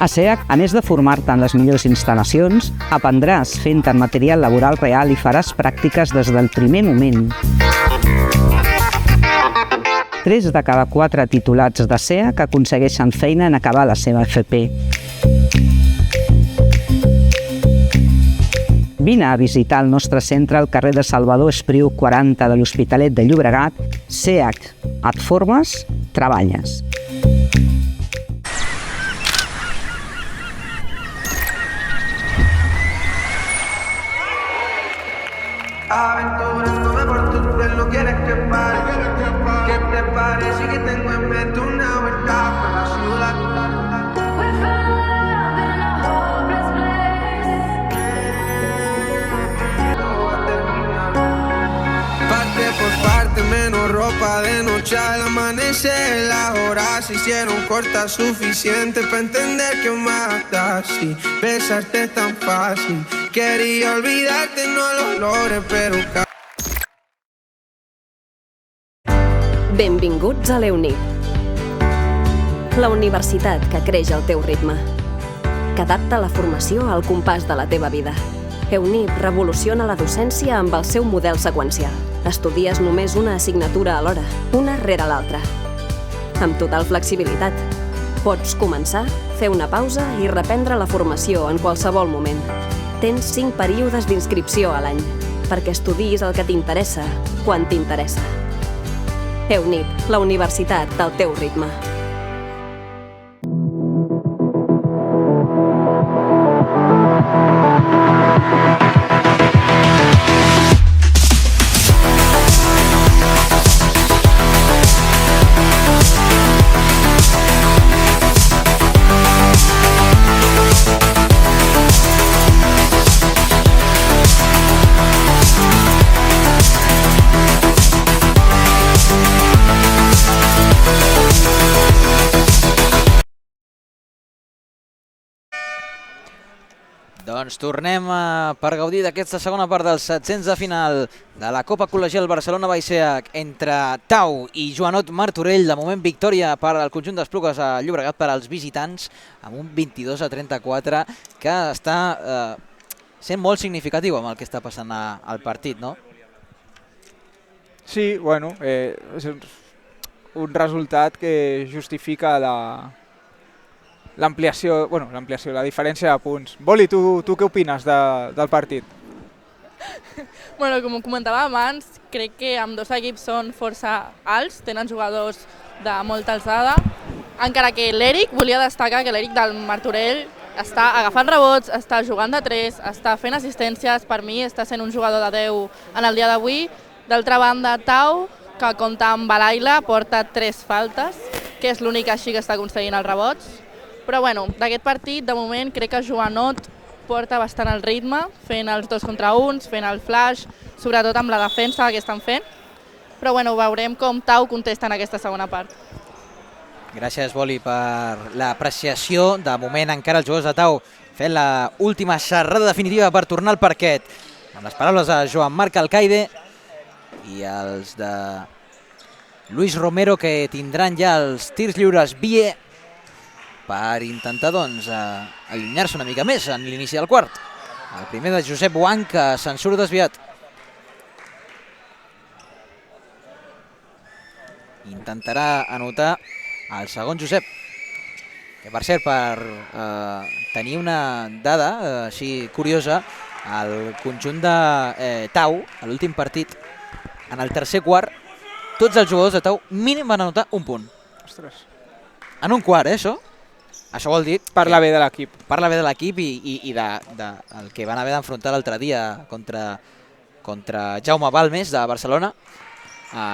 [SPEAKER 1] A SEAC, a més de formar-te en les millors instal·lacions, aprendràs fent-te en material laboral real i faràs pràctiques des del primer moment. 3 de cada 4 titulats de SEAC aconsegueixen feina en acabar la seva FP. Vine a visitar el nostre centre al carrer de Salvador Espriu 40 de l'Hospitalet de Llobregat. SEAC, et formes, treballes.
[SPEAKER 2] Aventurándome por tu piel, no quieres que pare. ¿Qué te parece que tengo en mente una vuelta por la ciudad? Parte por parte, menos ropa de noche al amanecer. Las horas se hicieron cortas, suficiente para entender que mata. Si besarte es tan fácil, quería olvidarte, no lo logré, pero...
[SPEAKER 3] Benvinguts a l'EUNIP, la universitat que creix al teu ritme, que adapta la formació al compàs de la teva vida. EUNIP revoluciona la docència amb el seu model seqüencial. Estudies només una assignatura alhora, una rere l'altra. Amb total flexibilitat. Pots començar, fer una pausa i reprendre la formació en qualsevol moment. Tens 5 períodes d'inscripció a l'any, perquè estudiïs el que t'interessa, quan t'interessa. EUNIP, la universitat del teu ritme.
[SPEAKER 4] Doncs tornem per gaudir d'aquesta segona part dels 700 de final de la Copa Col·legial Barcelona-SEAC entre Tau i Joanot Martorell. De moment victòria per al conjunt d'Esplugues a Llobregat per als visitants amb un 22-34 que està sent molt significatiu amb el que està passant al partit, no?
[SPEAKER 6] Sí, bueno, és un resultat que justifica l'ampliació, la diferència de punts. Boli, tu què opines del partit?
[SPEAKER 7] Bueno, com comentava abans, crec que amb dos equips són força alts, tenen jugadors de molta alçada, encara que l'Eric, volia destacar que l'Eric del Martorell està agafant rebots, està jugant de 3, està fent assistències, per mi està sent un jugador de 10 en el dia d'avui. D'altra banda, Tau, que compta amb Balaila, porta 3 faltes, que és l'únic així que està aconseguint els rebots. Però bueno, d'aquest partit, de moment, crec que Joanot porta bastant el ritme, fent els 2 contra 1, fent el flash, sobretot amb la defensa que estan fent. Però bueno, veurem com Tau contesta en aquesta segona part.
[SPEAKER 4] Gràcies, Boli, per l'apreciació. De moment encara els jugadors de Tau fent l'última xerrada definitiva per tornar al parquet. Amb les paraules de Joan Marc Alcaide i els de Luis Romero, que tindran ja els tirs lliures via per intentar allunyar-se una mica més en l'inici del quart. El primer de Josep Wang, que se'n surt desviat. Intentarà anotar el segon Josep, que per cert, per tenir una dada així curiosa, el conjunt de Tau, a l'últim partit, en el tercer quart, tots els jugadors de Tau mínim van anotar un punt.
[SPEAKER 6] Ostres.
[SPEAKER 4] En un quart, això? Això vol dir...
[SPEAKER 6] Parla bé de l'equip.
[SPEAKER 4] Parla bé de l'equip i del que van haver d'enfrontar l'altre dia contra Jaume Balmes de Barcelona.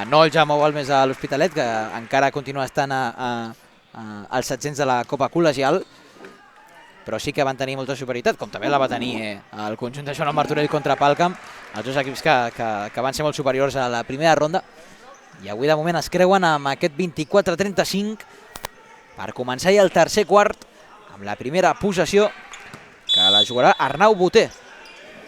[SPEAKER 4] No el Jaume Balmes de l'Hospitalet, que encara continua estant als 700 de la Copa Col·legial, però sí que van tenir molta superioritat, com també la va tenir el conjunt de Joanot Martorell contra Palcamp, els dos equips que van ser molt superiors a la primera ronda, i avui de moment es creuen amb aquest 24-35 per començar ja el tercer quart, amb la primera possessió, que la jugarà Arnau Boter,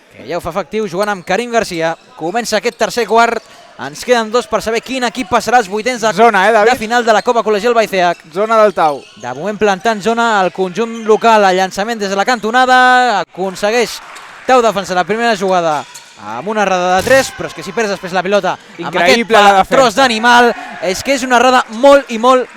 [SPEAKER 4] que ja ho fa efectiu jugant amb Karim Garcia. Comença aquest tercer quart Ens queden 2 per saber quin equip passarà als 8ens
[SPEAKER 6] David?
[SPEAKER 4] de final de la Copa Col·legial Baiceac.
[SPEAKER 6] Zona del Tau.
[SPEAKER 4] De moment plantant zona el conjunt local, el llançament des de la cantonada, aconsegueix Tau defensar la primera jugada amb una errada de 3, però és que si perds després la pilota
[SPEAKER 6] Increïble
[SPEAKER 4] amb
[SPEAKER 6] la
[SPEAKER 4] aquest
[SPEAKER 6] defensa.
[SPEAKER 4] tros d'animal, és que és una errada molt i molt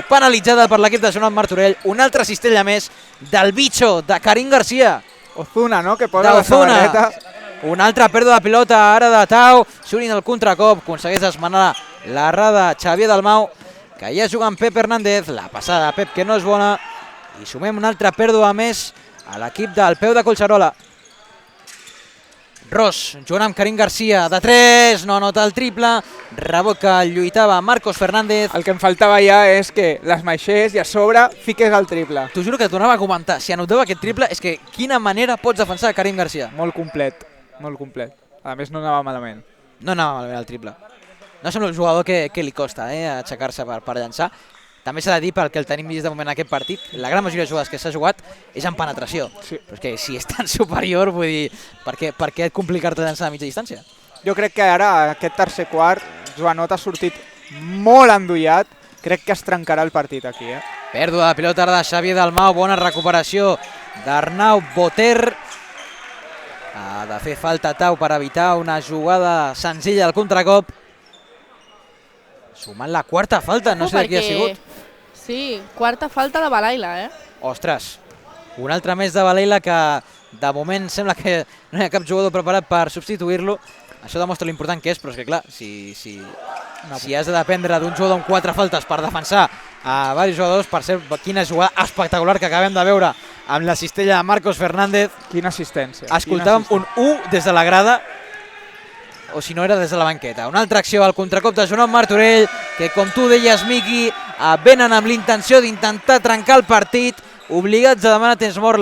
[SPEAKER 4] penalitzada per l'equip de Joan Martorell. Una altra cistella més del bitxo de Karim Garcia.
[SPEAKER 6] Ozuna, no?, que posa la
[SPEAKER 4] d'Ozuna.
[SPEAKER 6] samarreta.
[SPEAKER 4] Una altra pèrdua de pilota ara de Tau, s'unint el contracop, aconsegueix esmenar l'errada Xavier Dalmau, que ja juga amb Pep Hernández, la passada de Pep que no és bona, i sumem una altra pèrdua més a l'equip del peu de Collserola. Ros, jugant amb Karim Garcia, de 3, no nota el triple, rebot que lluitava Marcos Fernández.
[SPEAKER 6] El que em faltava ja és que l'esmaixés i a sobre fiqués el triple.
[SPEAKER 4] T'ho juro que tornava a comentar, si anotava aquest triple, és que quina manera pots defensar Karim Garcia.
[SPEAKER 6] Molt complet, molt complet. A més no anava malament.
[SPEAKER 4] No anava malament el triple. No sembla un jugador que li costa aixecar-se per llançar. També s'ha de dir, pel que el tenim vist de moment en aquest partit, la gran majoria de jugades que s'ha jugat és en penetració.
[SPEAKER 6] Sí.
[SPEAKER 4] Però és que si és tan superior, vull dir, per què complicar-te llançar a mitja distància?
[SPEAKER 6] Jo crec que ara, aquest tercer quart, Joanot ha sortit molt endollat. Crec que es trencarà el partit aquí.
[SPEAKER 4] Pèrdua de pilota ara de Xavier Dalmau, bona recuperació d'Arnau Boter. Ha de fer falta Tau per evitar una jugada senzilla al contracop. Sumant la quarta falta, no sé de qui ha sigut.
[SPEAKER 7] Sí, quarta falta de Balaila,
[SPEAKER 4] Ostres, un altre més de Balaila que de moment sembla que no hi ha cap jugador preparat per substituir-lo. Això demostra l'important que és, però és que clar, si has de dependre d'un jugador amb 4 faltes per defensar a diversos jugadors, per ser quina jugada espectacular que acabem de veure amb la cistella de Marcos Fernández.
[SPEAKER 6] Quina assistència.
[SPEAKER 4] Escoltàvem un 1 des de la grada, o si no era des de la banqueta. Una altra acció al contracop de Joan Martorell, que com tu deies, Miqui, venen amb l'intenció d'intentar trencar el partit, obligats a demanar temps mort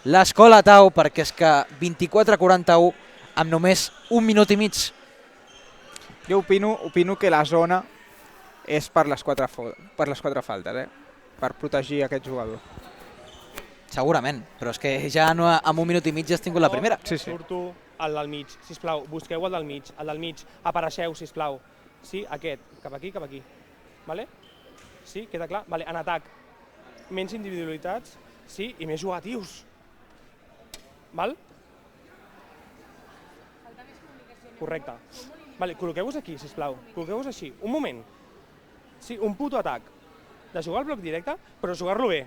[SPEAKER 4] l'escola Tau, perquè és que 24-41 amb només un minut i mig.
[SPEAKER 6] Jo opino que la zona és per les quatre faltes, per protegir aquest jugador.
[SPEAKER 4] Segurament, però és que ja no, amb un minut i mig ja has tingut la primera.
[SPEAKER 6] Sí.
[SPEAKER 5] Surto el del mig, sisplau, busqueu el del mig, apareixeu, sisplau. Sí, aquest, cap aquí, vale? Sí, queda clar? Vale, en atac, menys individualitats, sí, i més jugatius. Val? Correcte. Vale, col·loqueu-vos aquí, sisplau, col·loqueu-vos així, un moment. Sí, un puto atac, de jugar al bloc directe, però jugar-lo bé.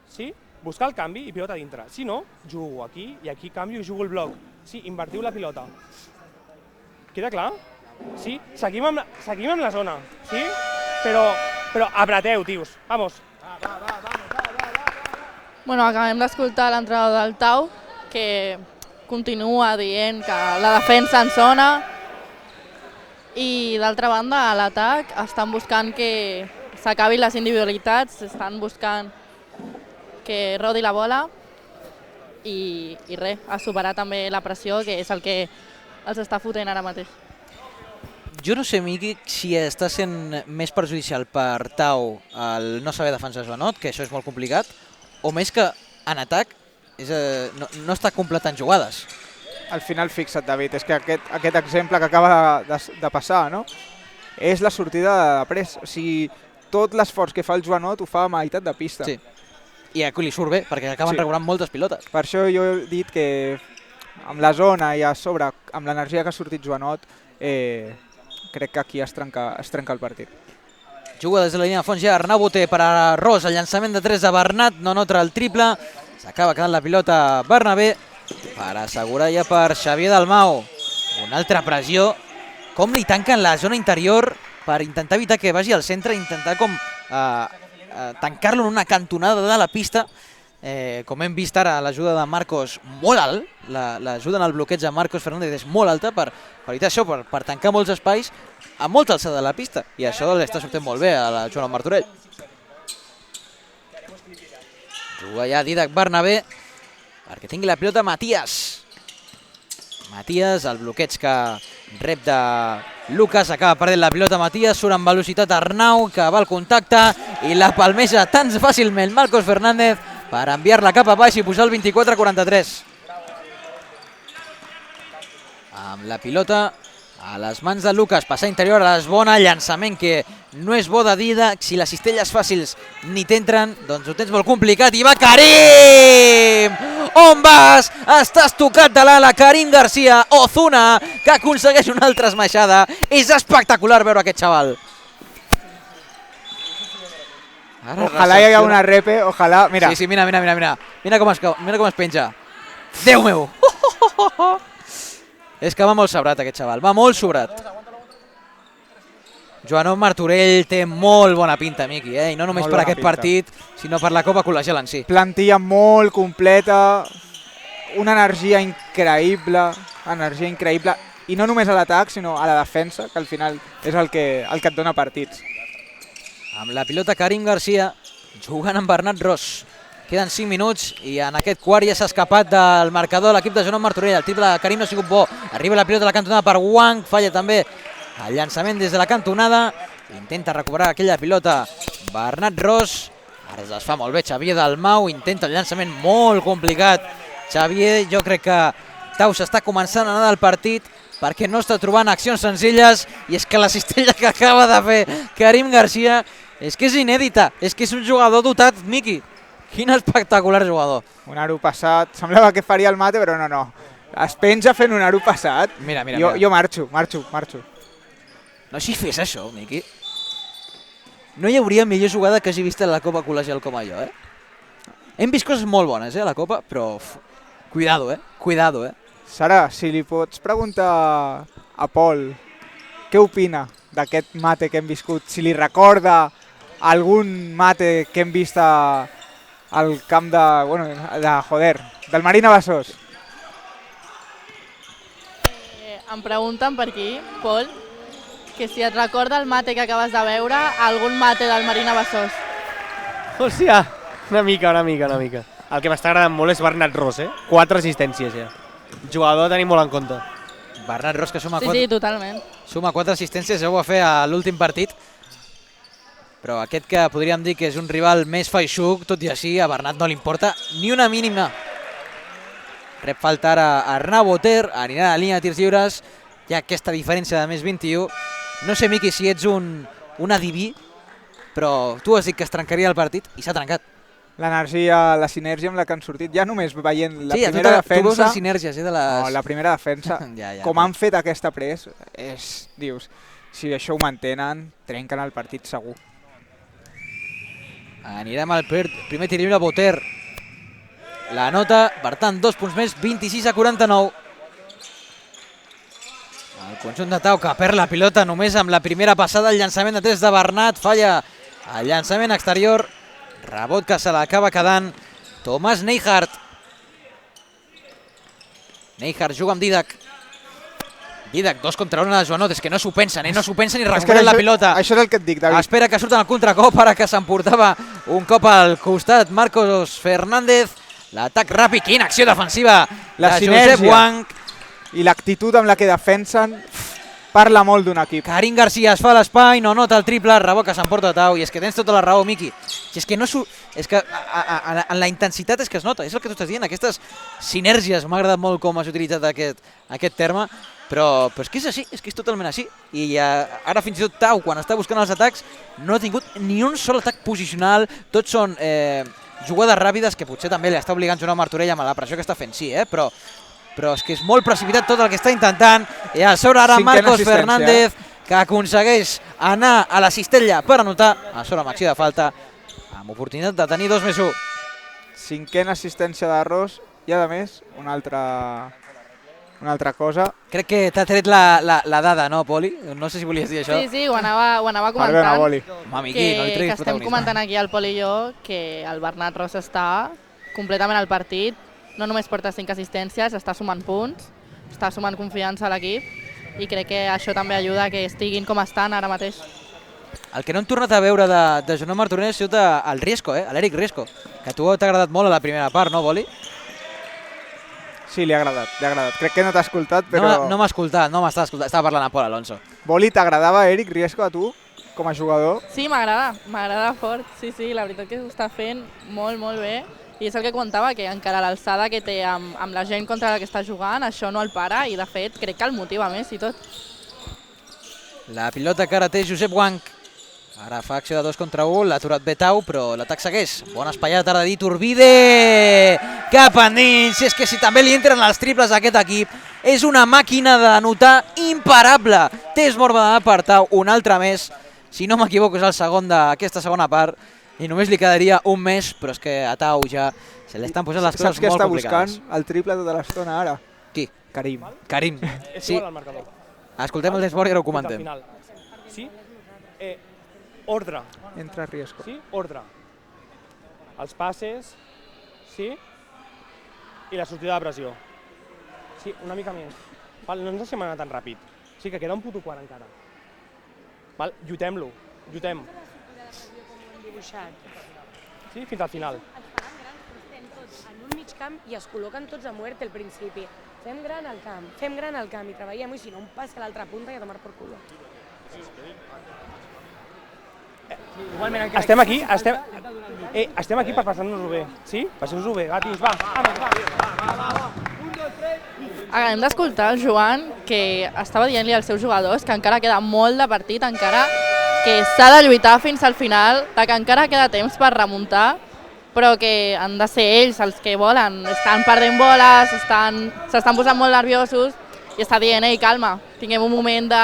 [SPEAKER 5] Sí? Buscar el canvi i pilota dintre. Si no, jugo aquí i aquí canvio i jugo el bloc. Sí, invertiu la pilota. Queda clar? Sí? Seguim amb la zona. Sí? Però apreteu, tios. Vamos.
[SPEAKER 7] Bueno, acabem d'escoltar l'entrenador del Tau, que continua dient que la defensa en zona i d'altra banda a l'atac estan buscant que s'acabin les individualitats, estan buscant que rodi la bola i res, a superar també la pressió, que és el que els està fotent ara mateix.
[SPEAKER 4] Jo no sé, Miqui, si està sent més perjudicial per Tau el no saber defensar Joanot, que això és molt complicat, o més que en atac no està completant jugades.
[SPEAKER 6] Al final fixa't, David, és que aquest exemple que acaba de passar, no? És la sortida de pres. O sigui, tot l'esforç que fa el Joanot ho fa a meitat de pista.
[SPEAKER 4] Sí. I aquí li surt bé, perquè acaben regulant moltes pilotes.
[SPEAKER 6] Per això jo he dit que amb la zona i a sobre, amb l'energia que ha sortit Joanot, crec que aquí es trenca el partit.
[SPEAKER 4] Juga des de la línia de fons ja Arnau Boter per a Ros, el llançament de 3 de Bernat, no nota el triple, s'acaba quedant la pilota Bernabé, per assegurar ja per Xavier Dalmau. Una altra pressió, com li tanquen la zona interior per intentar evitar que vagi al centre, intentar com tancar-lo en una cantonada de la pista, com hem vist ara l'ajuda de Marcos molt alt, l'ajuda en el bloqueig de Marcos Fernández és molt alta per evitar això, per tancar molts espais a molta alçada de la pista, i això li està sortint molt bé a la Joan Martorell. Juga ja Didac Bernabé perquè tingui la pilota Matías. Matías, el bloqueig que rep de Lucas, acaba perdent la pilota Matías, surt amb velocitat Arnau, que va al contacte i la palmeja tan fàcilment Marcos Fernández per enviar-la cap a baix i posar el 24-43. Amb la pilota A les mans de Lucas, passar interior a l'Esbona, llançament que no és bo de dir, si les cistelles fàcils ni t'entren, doncs ho tens molt complicat, i va Karim! On vas? Estàs tocat de l'ala, Karim Garcia, Ozuna, que aconsegueix una altra esmaixada. És espectacular veure aquest xaval.
[SPEAKER 6] Ojalà hi hagi una repe, ojalà... Mira.
[SPEAKER 4] Sí, mira. Mira com es penja. Déu meu! És que va molt sobrat aquest xaval, va molt sobrat. Joanot Martorell té molt bona pinta, Miqui, i no només per aquest partit, sinó per la Copa Col·legial en si.
[SPEAKER 6] Plantilla molt completa, una energia increïble, i no només a l'atac, sinó a la defensa, que al final és el que et dona partits.
[SPEAKER 4] Amb la pilota Karim Garcia, jugant amb Bernat Ros. Queden 5 minuts i en aquest quart ja s'ha escapat del marcador l'equip de Joanot Martorell. El triple de Karim no ha sigut bo. Arriba la pilota a la cantonada per Wang, falla també el llançament des de la cantonada. Intenta recuperar aquella pilota Bernat Ros. Ara es desfà molt bé Xavier Dalmau, intenta el llançament molt complicat. Xavier, jo crec que Tau s'està començant a anar del partit perquè no està trobant accions senzilles, i és que la cistella que acaba de fer Karim Garcia és que és inèdita, és que és un jugador dotat, Miqui. Quin espectacular jugador.
[SPEAKER 6] Un aro passat, semblava que faria el mate, però no. Es penja fent un aro passat.
[SPEAKER 4] Mira.
[SPEAKER 6] Jo marxo.
[SPEAKER 4] No xifes això, Miqui. No hi hauria millor jugada que hagi vist a la Copa Col·legial com allò, Hem vist coses molt bones, a la Copa, però cuidado, Cuidado.
[SPEAKER 6] Sara, si li pots preguntar a Pol què opina d'aquest mate que hem viscut, si li recorda algun mate que hem vist al camp del Marina Bassós.
[SPEAKER 7] Em pregunten per aquí, Pol, que si et recorda el mate que acabes de veure, algun mate del Marina Bassós.
[SPEAKER 5] Hòstia, una mica. El que m'està agradant molt és Bernat Ros, 4 assistències ja. Jugador a tenir molt en compte.
[SPEAKER 4] Bernat Ros, que suma
[SPEAKER 7] 4
[SPEAKER 4] assistències, ja ho va fer a l'últim partit. Però aquest que podríem dir que és un rival més feixuc, tot i així a Bernat no li importa ni una mínima. Rep falta ara Arnau Boter, anirà a la línia de tirs lliures. Hi ha aquesta diferència de més 21. No sé, Miqui, si ets un adiví, però tu has dit que es trencaria el partit i s'ha trencat.
[SPEAKER 6] L'energia, la sinergia amb la que han sortit, ja només veient la primera defensa...
[SPEAKER 4] Tu veus les sinergies, de les...
[SPEAKER 6] No, la primera defensa, com han fet aquesta pres, dius, si això ho mantenen, trenquen el partit segur.
[SPEAKER 4] Anirem al primer tir lliure, Boter. La nota, per tant, 2 punts més, 26-49. El conjunt de Tau que perd la pilota només amb la primera passada, el llançament de 3 de Bernat, falla el llançament exterior. Rebot que se l'acaba quedant Tomàs Neihart. Neihart juga amb Didac. Didac, 2 contra 1 de Joanot, és que no s'ho pensen, no s'ho pensen i recuperen la pilota.
[SPEAKER 6] Això és el que et dic, David.
[SPEAKER 4] Espera que surten al contracop, ara que s'emportava un cop al costat Marcos Fernández. L'atac ràpid, quina acció defensiva de Josep Wang.
[SPEAKER 6] I l'actitud amb la que defensen parla molt d'un equip.
[SPEAKER 4] Karim Garcia es fa l'espai, no nota el triple, rebot que s'emporta Tau, i és que tens tota la raó, Miqui. És que en la intensitat és que es nota, és el que tu estàs dient, aquestes sinergies, m'ha agradat molt com has utilitzat aquest terme, però és que és així, és que és totalment així. I ara fins i tot Tau, quan està buscant els atacs, no ha tingut ni un sol atac posicional, tots són jugades ràpides, que potser també li està obligant Joanot Martorell amb la pressió que està fent, sí, però és que és molt precipitat tot el que està intentant. I a sobre ara Marcos Fernández, que aconsegueix anar a la cistella per anotar, a sobre amb acció de falta, amb oportunitat de tenir 2+1.
[SPEAKER 6] 5a assistència d'Arros i a més una altra cosa.
[SPEAKER 4] Crec que t'ha tret la dada, no, Poli? No sé si volies dir això.
[SPEAKER 7] Sí, ho anava comentant.
[SPEAKER 6] Perdona, Poli.
[SPEAKER 7] Que estem comentant aquí al Poli i jo que el Bernat Ros està completament al partit. No només porta 5 assistències, està sumant punts, està sumant confiança a l'equip i crec que això també ajuda a que estiguin com estan ara mateix.
[SPEAKER 4] El que no hem tornat a veure de Joanot Martorell ha sigut el Riesco, l'Eric Riesco, que a tu t'ha agradat molt a la primera part, no, Boli?
[SPEAKER 6] Sí, li ha agradat. Crec que no t'ha escoltat, però...
[SPEAKER 4] No m'ha escoltat, estava parlant a Pol Alonso.
[SPEAKER 6] Boli, t'agradava Eric Riesco a tu, com a jugador?
[SPEAKER 7] Sí, m'agrada fort, sí, la veritat que ho està fent molt bé. I és el que comentava, que encara l'alçada que té amb la gent contra la que està jugant, això no el para i de fet crec que el motiva més i tot.
[SPEAKER 4] La pilota que ara té Josep Wang. Ara fa acció de 2 contra 1, l'ha aturat Betau, però l'atac segueix. Bona espaiada, ara de dit Urbide! Cap endins! És que si també li entren els triples a aquest equip, és una màquina d'anotar imparable. Test Morba d'apartar un altre més. Si no m'equivoco és el segon d'aquesta segona part i només li quedaria un més, però és que a Tau ja se li estan posant les coses molt complicades.
[SPEAKER 6] Saps qui està buscant el triple tota l'estona ara?
[SPEAKER 4] Qui?
[SPEAKER 6] Karim.
[SPEAKER 4] Karim.
[SPEAKER 5] És igual al marcador.
[SPEAKER 4] Escoltem el Desbord i ara ho comentem.
[SPEAKER 5] Sí? Ordre.
[SPEAKER 6] Entra Riesco.
[SPEAKER 5] Sí? Ordre. Els passes, sí? I la sortida de pressió. Sí, una mica més. Val, no ens deixem anar tan ràpid. Sí, que queda un puto quart encara. Val, lluitem-lo. Lluitem. Sí, fins al final.
[SPEAKER 9] Els faran grans, però estem tots en un mig camp i es col·loquen tots a muerte al principi. Fem gran el camp i treballem-ho, i si no un pas a l'altra punta i a tomar por culo.
[SPEAKER 5] Estem aquí per passar-nos-ho bé, sí? Passem-nos-ho bé, gatis, va.
[SPEAKER 7] Acabem d'escoltar el Joan, que estava dient-li als seus jugadors que encara queda molt de partit, encara que s'ha de lluitar fins al final, que encara queda temps per remuntar, però que han de ser ells els que volen. Estan perdent boles, s'estan posant molt nerviosos i està dient, ei, calma, tinguem un moment de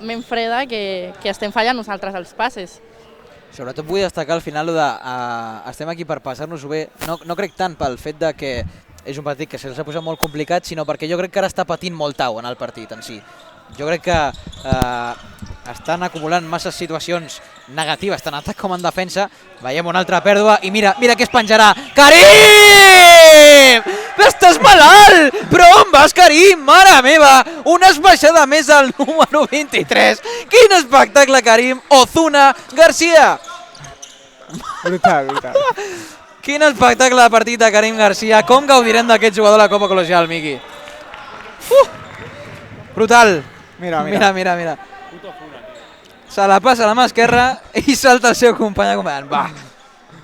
[SPEAKER 7] ment freda que estem fallant nosaltres els passes.
[SPEAKER 4] Sobretot vull destacar al final de estem aquí per passar-nos-ho bé. No crec tant pel fet de que és un partit que se'ls ha posat molt complicat, sinó perquè jo crec que ara està patint molt Tau en el partit en si. Jo crec que estan acumulant masses situacions negatives, tant en atac com en defensa. Veiem una altra pèrdua i mira què es penjarà. Karim! Estàs malalt! Però on vas, Karim? Mare meva! Una esbaixada més al número 23. Quin espectacle, Karim! Ozuna García!
[SPEAKER 6] Brutal, brutal.
[SPEAKER 4] Quin espectacle de partit de Karim García. Com gaudirem d'aquest jugador a la Copa Col·legial, Miqui? Brutal. Mira. Se la passa a la mà esquerra i salta el seu company acompanyant. Va,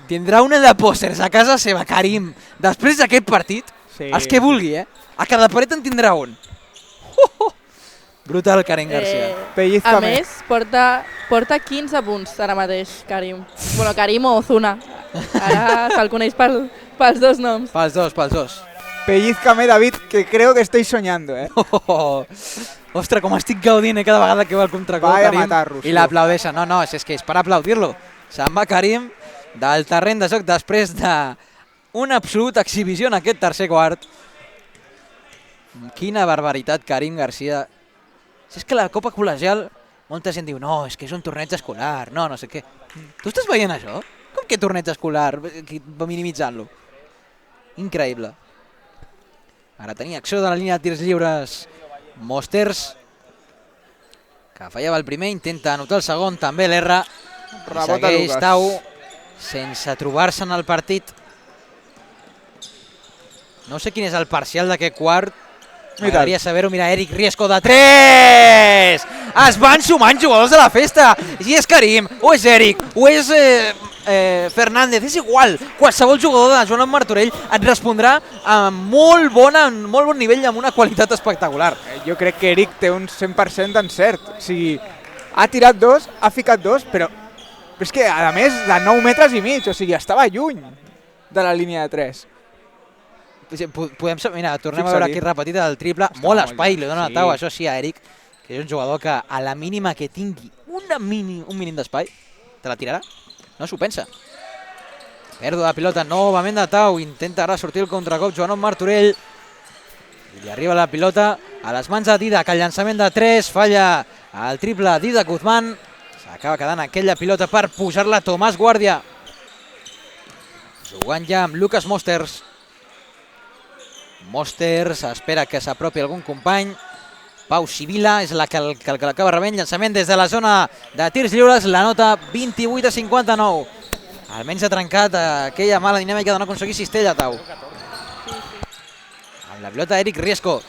[SPEAKER 4] tindrà una de pòsters a casa seva, Karim. Després d'aquest partit, els que vulgui, a cada paret en tindrà un. Brutal, Karim García.
[SPEAKER 7] A més, porta 15 punts ara mateix, Karim. Bueno, Karim o Ozuna. Ara se'l coneix pels dos noms.
[SPEAKER 4] Pels dos.
[SPEAKER 6] Pellízcame, David, que creo que estoy soñando,
[SPEAKER 4] Ostres, com estic gaudint cada vegada que va al contracol Karim i l'aplaudeixen. No, és que és per aplaudir-lo. Se'n va Karim del terreny de joc després d'una absoluta exhibició en aquest tercer quart. Quina barbaritat, Karim García. Si és que la Copa Col·legial, molta gent diu, no, és que és un torneig escolar, no sé què. Tu estàs veient això? Com que torneig escolar? Va minimitzant-lo. Increïble. Ara tenia acció de la línia de tirs lliures Mosters, que fallava el primer, intenta anotar el segon, també l'erra. Segueix Tau sense trobar-se en el partit. No sé quin és el parcial d'aquest quart. M'agradaria saber-ho. Mira, Eric Riesco de 3! Es van sumant jugadors de la festa. Si és Karim, o és Eric, o és Fernández, és igual. Qualsevol jugador de Joan Martorell et respondrà amb molt bon nivell i amb una qualitat espectacular.
[SPEAKER 6] Jo crec que Eric té un 100% d'encert. O sigui, ha tirat dos, ha ficat dos, però és que a més de 9 metres i mig, o sigui, estava lluny de la línia de 3.
[SPEAKER 4] Mira, tornem a veure aquí repetida del triple. Molt espai, li dona a Tau, això sí, a Eric, que és un jugador que a la mínima que tingui un mínim d'espai, te la tirarà. No s'ho pensa. Pèrdua de pilota novament de Tau, intenta ara sortir el contracop Joan Martorell. I li arriba la pilota a les mans de Didac, el llançament de 3, falla el triple Didac Guzmán. S'acaba quedant aquella pilota per pujar-la Tomàs Guàrdia. Jugant ja amb Lucas Mosters. Mosters espera que s'apropi algun company. Pau Sibila és la que l'acaba rebent. Llançament des de la zona de tirs lliures. La nota 28-59. Almenys ha trencat aquella mala dinàmica de no aconseguir cistella, Tau. Amb la pilota Eric Riesco.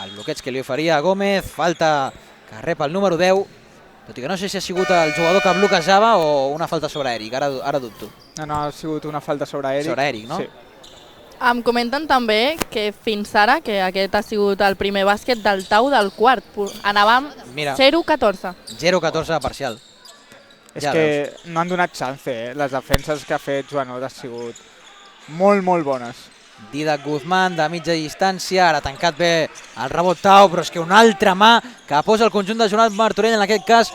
[SPEAKER 4] El bloqueig que li oferia a Gómez. Falta que rep el número 10. Tot i que no sé si ha sigut el jugador que bloquejava o una falta sobre Eric. Ara dubto.
[SPEAKER 6] No, ha sigut una falta sobre Eric.
[SPEAKER 4] Sobre Eric, no?
[SPEAKER 6] Sí.
[SPEAKER 7] Em comenten també que fins ara, que aquest ha sigut el primer bàsquet del Tau del quart. Anàvem 0-14.
[SPEAKER 4] 0-14 de parcial.
[SPEAKER 6] És que no han donat chance, Les defenses que ha fet Joanot han sigut molt, molt bones.
[SPEAKER 4] Didac Guzmán de mitja distància, ara ha tancat bé el rebot Tau, però és que una altra mà que posa el conjunt de Joanot Martorell, en aquest cas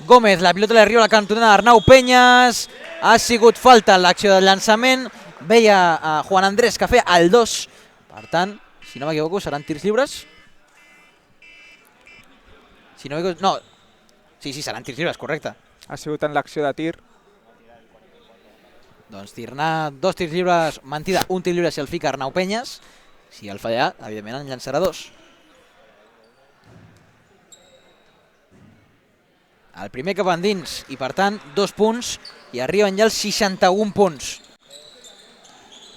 [SPEAKER 4] Gómez. La pilota li arriba a la cantonada d'Arnau Peñas. Ha sigut falta en l'acció del llançament. Veia a Juan Andrés que feia el 2. Per tant, si no m'equivoco, seran tirs lliures. Si no m'equivoco... No. Sí, seran tirs lliures, correcte.
[SPEAKER 6] Ha sigut en l'acció de tir.
[SPEAKER 4] Doncs tir-ne 2 tirs lliures, mentida, un tir lliure si el fica Arnau Peñas. Si el falla, evidentment en llançarà 2. El primer cap endins i per tant 2 punts i arriben ja els 61 punts.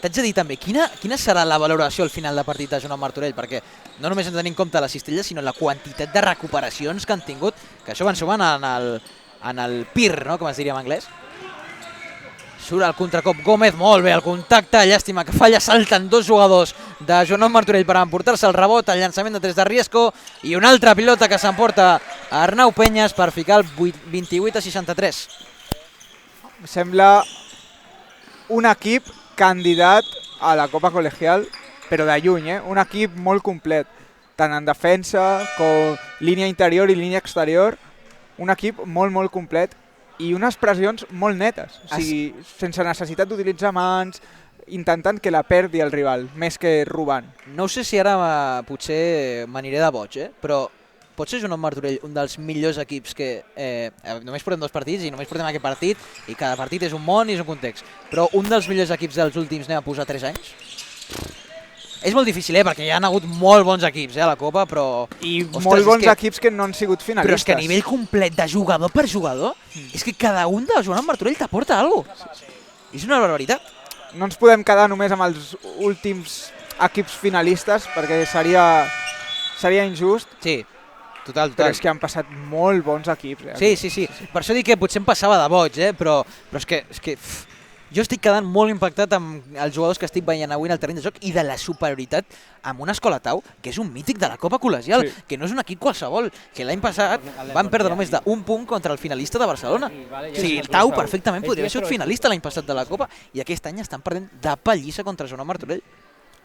[SPEAKER 4] T'haig de dir també, quina serà la valoració al final de partit de Joanot Martorell? Perquè no només hem de tenir en compte la cistella, sinó la quantitat de recuperacions que han tingut, que això van sumant en el PIR, no? Com es diria en anglès. Surt el contracop Gómez, molt bé, el contacte, llàstima que falla, salten 2 jugadors de Joanot Martorell per emportar-se el rebot, el llançament de 3 de Riesco i una altra pilota que s'emporta Arnau Peñas per ficar el 28-63.
[SPEAKER 6] Sembla un equip candidat a la Copa Col·legial, però de lluny, Un equip molt complet, tant en defensa com línia interior i línia exterior, un equip molt, molt complet i unes pressions molt netes, o sigui, sense necessitat d'utilitzar mans, intentant que la perdi el rival, més que robant.
[SPEAKER 4] No sé si ara potser m'aniré de boig, però pot ser Joanot Martorell un dels millors equips que només portem 2 partits i només portem aquest partit i cada partit és un món i és un context, però un dels millors equips dels últims, anem a posar 3 anys? És molt difícil, perquè hi ha hagut molt bons equips a la Copa, però...
[SPEAKER 6] I molt bons equips que no han sigut finalistes.
[SPEAKER 4] Però és que a nivell complet de jugador per jugador, és que cada un de Joanot Martorell t'aporta alguna cosa. És una barbaritat.
[SPEAKER 6] No ens podem quedar només amb els últims equips finalistes, perquè seria injust.
[SPEAKER 4] Sí. Total.
[SPEAKER 6] Però és que han passat molt bons equips.
[SPEAKER 4] Sí. Per això dic que potser em passava de boig, però és que jo estic quedant molt impactat amb els jugadors que estic veient avui en el terreny de joc i de la superioritat amb una escola Tau, que és un mític de la Copa Col·legial, que no és un equip qualsevol, que l'any passat van perdre només d'un punt contra el finalista de Barcelona. O sigui, el Tau perfectament podria haver sigut finalista l'any passat de la Copa i aquest any estan perdent de pallissa contra Joanot Martorell.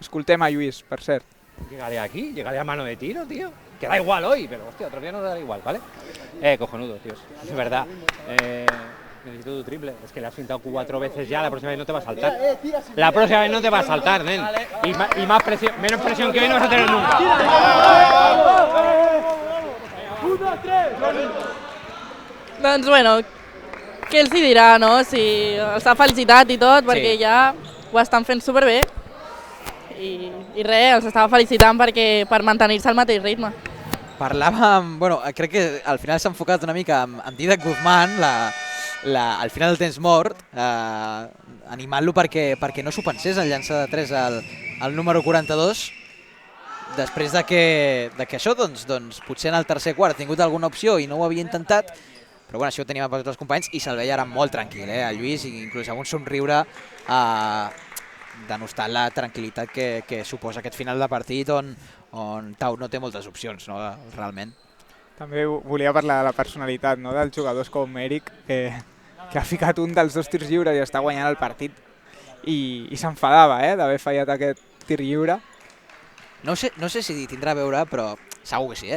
[SPEAKER 6] Escoltem a Lluís, per cert.
[SPEAKER 8] Llegaré aquí, llegaré a mano de tiro, tío. Que da igual hoy, pero hostia, otro día no da igual, ¿vale? Cojonudo, tíos. Es verdad. Necesito tu triple. Es que le has pintado 4 veces ya, la próxima vez no te va a saltar. La próxima vez no te va a saltar, nen. Y más presión, menos presión que hoy no vas a tener nunca.
[SPEAKER 7] 1, 3. Doncs bueno, què els hi dirà, no? Si els ha felicitat i tot, perquè ja ho estan fent superbé. I res, els estava felicitant per mantenir-se al mateix ritme.
[SPEAKER 4] Parlàvem, crec que al final s'ha enfocat una mica amb Didac Guzmán, al final del temps mort, animant-lo perquè no s'ho pensés en llançar de 3 al número 42, després de que això, doncs, potser en el tercer quart ha tingut alguna opció i no ho havia intentat, però això ho teníem per tots els companys i se'l veia ara molt tranquil, el Lluís, inclús amb un somriure denostant la tranquil·litat que suposa aquest final de partit on Tau no té moltes opcions, realment.
[SPEAKER 6] També volia parlar de la personalitat dels jugadors com Eric, que ha ficat un dels 2 tirs lliures i està guanyant el partit i s'enfadava d'haver fallat aquest tir lliure.
[SPEAKER 4] No sé si tindrà a veure, però segur que sí,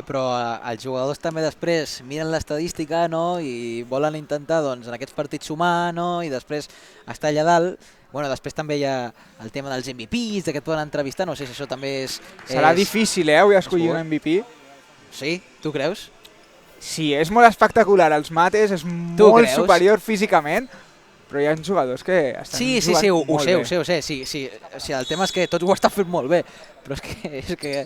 [SPEAKER 4] però els jugadors també després miren l'estadística i volen intentar en aquests partits sumar i després estar allà dalt. Després també hi ha el tema dels MVPs, que et poden entrevistar, no sé si això també és...
[SPEAKER 6] Serà difícil, avui escollir un MVP.
[SPEAKER 4] Sí? Tu creus?
[SPEAKER 6] Sí, és molt espectacular, els mates, és molt superior físicament, però hi ha jugadors que estan jugant molt bé.
[SPEAKER 4] Sí, ho sé. Sí, el tema és que tots ho estan fent molt bé, però és que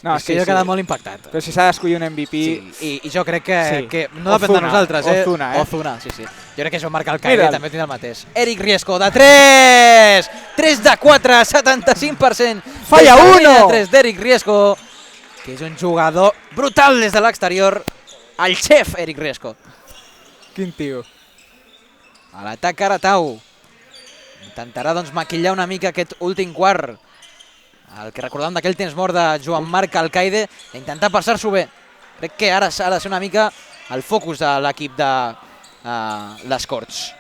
[SPEAKER 4] jo he quedat molt impactat.
[SPEAKER 6] Però si s'ha d'escollir un MVP...
[SPEAKER 4] Sí, i jo crec que no depèn de nosaltres. Ozuna, sí. Jo crec que això marca el Caire, també tindrà el mateix. Eric Riesco, de 3! 3 de 4, 75%.
[SPEAKER 6] Falla 1!
[SPEAKER 4] 3 d'Eric Riesco, que és un jugador brutal des de l'exterior. El xef, Eric Riesco.
[SPEAKER 6] Quin tio.
[SPEAKER 4] A l'atac ara Tau. Intentarà doncs maquillar una mica aquest últim quart. El que recordàvem d'aquell temps mort de Joan Marc Alcaide, d'intentar passar-s'ho bé. Crec que ara s'ha de ser una mica el focus de l'equip de les Corts.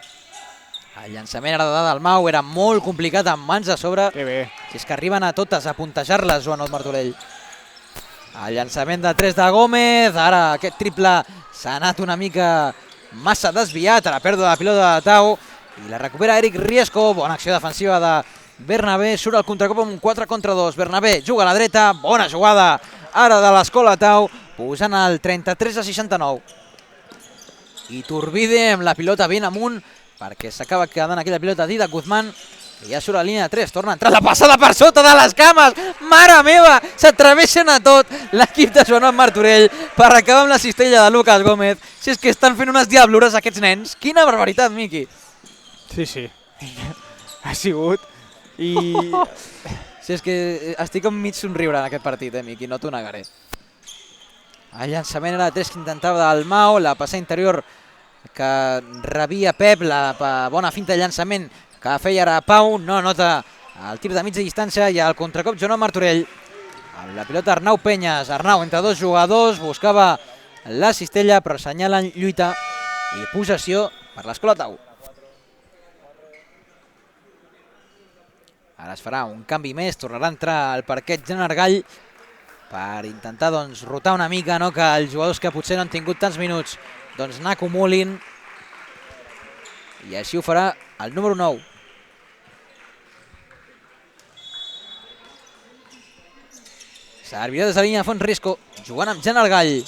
[SPEAKER 4] El llançament ara de Dalmau era molt complicat, amb mans a sobre.
[SPEAKER 6] Que bé.
[SPEAKER 4] Si és que arriben a totes a puntejar-les, Joanot Martorell. El llançament de 3 de Gómez, ara aquest triple s'ha anat una mica massa desviat, a la pèrdua de pilota de Tau, i la recupera Eric Riesco. Bona acció defensiva de Bernabé, surt al contracop amb 4 contra 2. Bernabé juga a la dreta, bona jugada ara de l'Escola Tau, posant el 33-69. I Turbide amb la pilota ben amunt, perquè s'acaba quedant aquella pilota Didac Guzmán, i ja surt a la línia de 3, torna a entrar la passada per sota de les cames. Mare meva, s'atreveixen a tot l'equip de Joanot Martorell per acabar amb la cistella de Lucas Gómez. Si és que estan fent unes diablures aquests nens. Quina barbaritat, Miqui.
[SPEAKER 6] Sí. Ha sigut. I...
[SPEAKER 4] Si és que estic amb mig somriure en aquest partit, Miqui, no t'ho negaré. El llançament era de 3 que intentava Dalmau, la passada interior que rebia Pep, la bona finta de llançament que feia ara Pau, no nota el tir de mitja distància, i el contracop Joanot Martorell. Amb la pilota Arnau Penyes, Arnau entre dos jugadors, buscava la cistella, però assenyalen lluita i possessió per l'Escola Tau. Ara es farà un canvi més, tornarà a entrar al parquet Jan Argall per intentar doncs rotar una mica, no? Que els jugadors que potser no han tingut tants minuts doncs n'acumulin, i així ho farà el número 9. Servirà des de la línia de fons Riesco, jugant amb Jan Argall.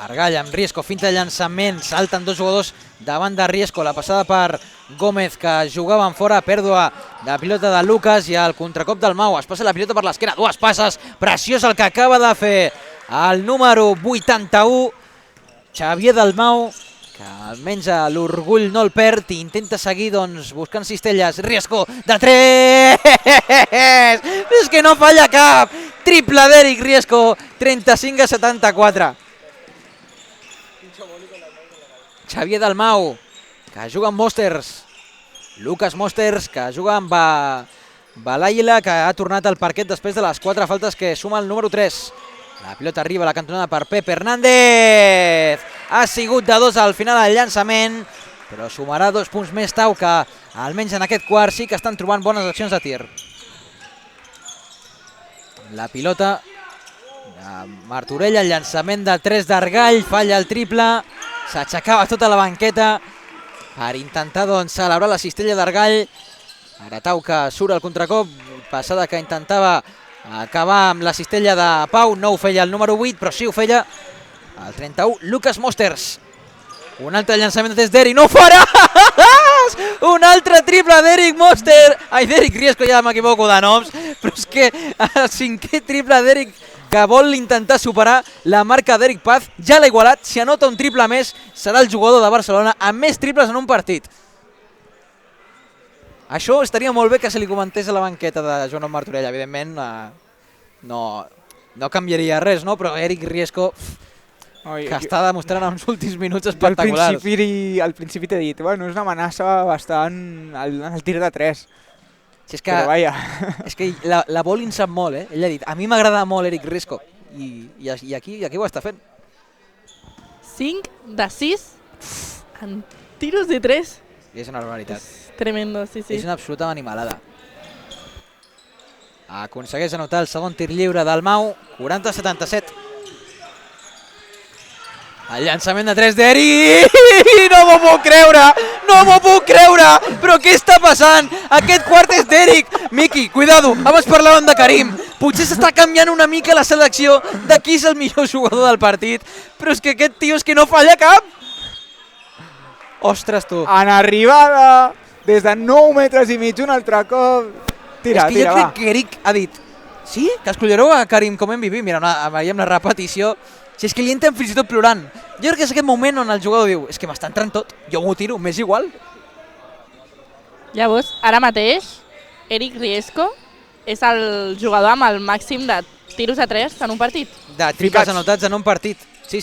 [SPEAKER 4] Argall amb Riesco, finta de llançament, salten dos jugadors davant de Riesco, la passada per Gómez que jugava en fora, pèrdua de la pilota de Lucas, i el contracop del Mau, es passa la pilota per l'esquena, dues passes, preciós el que acaba de fer el número 81, Xavier Dalmau, que almenys l'orgull no el perd i intenta seguir doncs buscant cistelles. Riesco de 3! És que no falla cap! Triple d'Eric Riesco, 35-74. Xavier Dalmau, que juga amb Mosters. Lucas Mosters, que juga amb Balaila, que ha tornat al parquet després de les 4 faltes que suma el número 3. La pilota arriba a la cantonada per Pep Hernández. Ha sigut de 2 al final del llançament, però sumarà 2 punts més Tau, que almenys en aquest quart sí que estan trobant bones accions de tir. La pilota de Martorell, el llançament de 3 d'Argall, falla el triple, s'aixecava tota la banqueta per intentar doncs celebrar la cistella d'Argall. Ara Tau, que surt al contracop, passada que intentava acabar amb la cistella de Pau, no ho feia el número 8, però sí ho feia el 31, Lucas Mosters. Un altre llançament de 3 d'Eric, no ho faràs! Un altre triple d'Eric Moster, ai, d'Eric Riesco, ja m'equivoco de noms, però és que el 5è triple d'Eric, que vol intentar superar la marca d'Eric Paz, ja l'ha igualat. Si anota un triple més, serà el jugador de Barcelona amb més triples en un partit. Això estaria molt bé que se li comentés a la banqueta de Joanot Martorell. Evidentment no canviaria res, no? Però Eric Riesco, que està demostrant en els últims minuts espectaculars.
[SPEAKER 6] Al principi t'he dit, bueno, és una amenaça bastant al tir de 3.
[SPEAKER 4] Si és que,
[SPEAKER 6] però vaja.
[SPEAKER 4] És que la Bolin sap molt, eh? Ell ha dit, a mi m'agrada molt Eric Riesco, i aquí ho està fent.
[SPEAKER 7] 5 de 6 en tiros de 3.
[SPEAKER 4] És una barbaritat.
[SPEAKER 7] Tremendo, sí.
[SPEAKER 4] És una absoluta animalada. Aconsegueix anotar el segon tir lliure del Mau, 40-77. El llançament de 3 d'Eric! No m'ho puc creure! No m'ho puc creure! Però què està passant? Aquest quart és d'Eric! Miqui, cuidado, abans parlàvem de Karim. Potser s'està canviant una mica la selecció de qui és el millor jugador del partit, però és que aquest tio és que no falla cap! Ostres, tu!
[SPEAKER 6] En arribada, des de 9 metres i mig, un altre cop. Tira,
[SPEAKER 4] és que jo crec que Eric ha dit, sí, que escollireu a Karim com MVP. Mira, veiem la repetició. Si és que li entren fins i tot plorant. Jo crec que és aquest moment on el jugador diu, és que m'està entrant tot, jo m'ho tiro, m'és igual.
[SPEAKER 7] Llavors, ara mateix, Eric Riesco és el jugador amb el màxim de tiros a 3 en un partit.
[SPEAKER 4] De triples anotats en un partit, sí.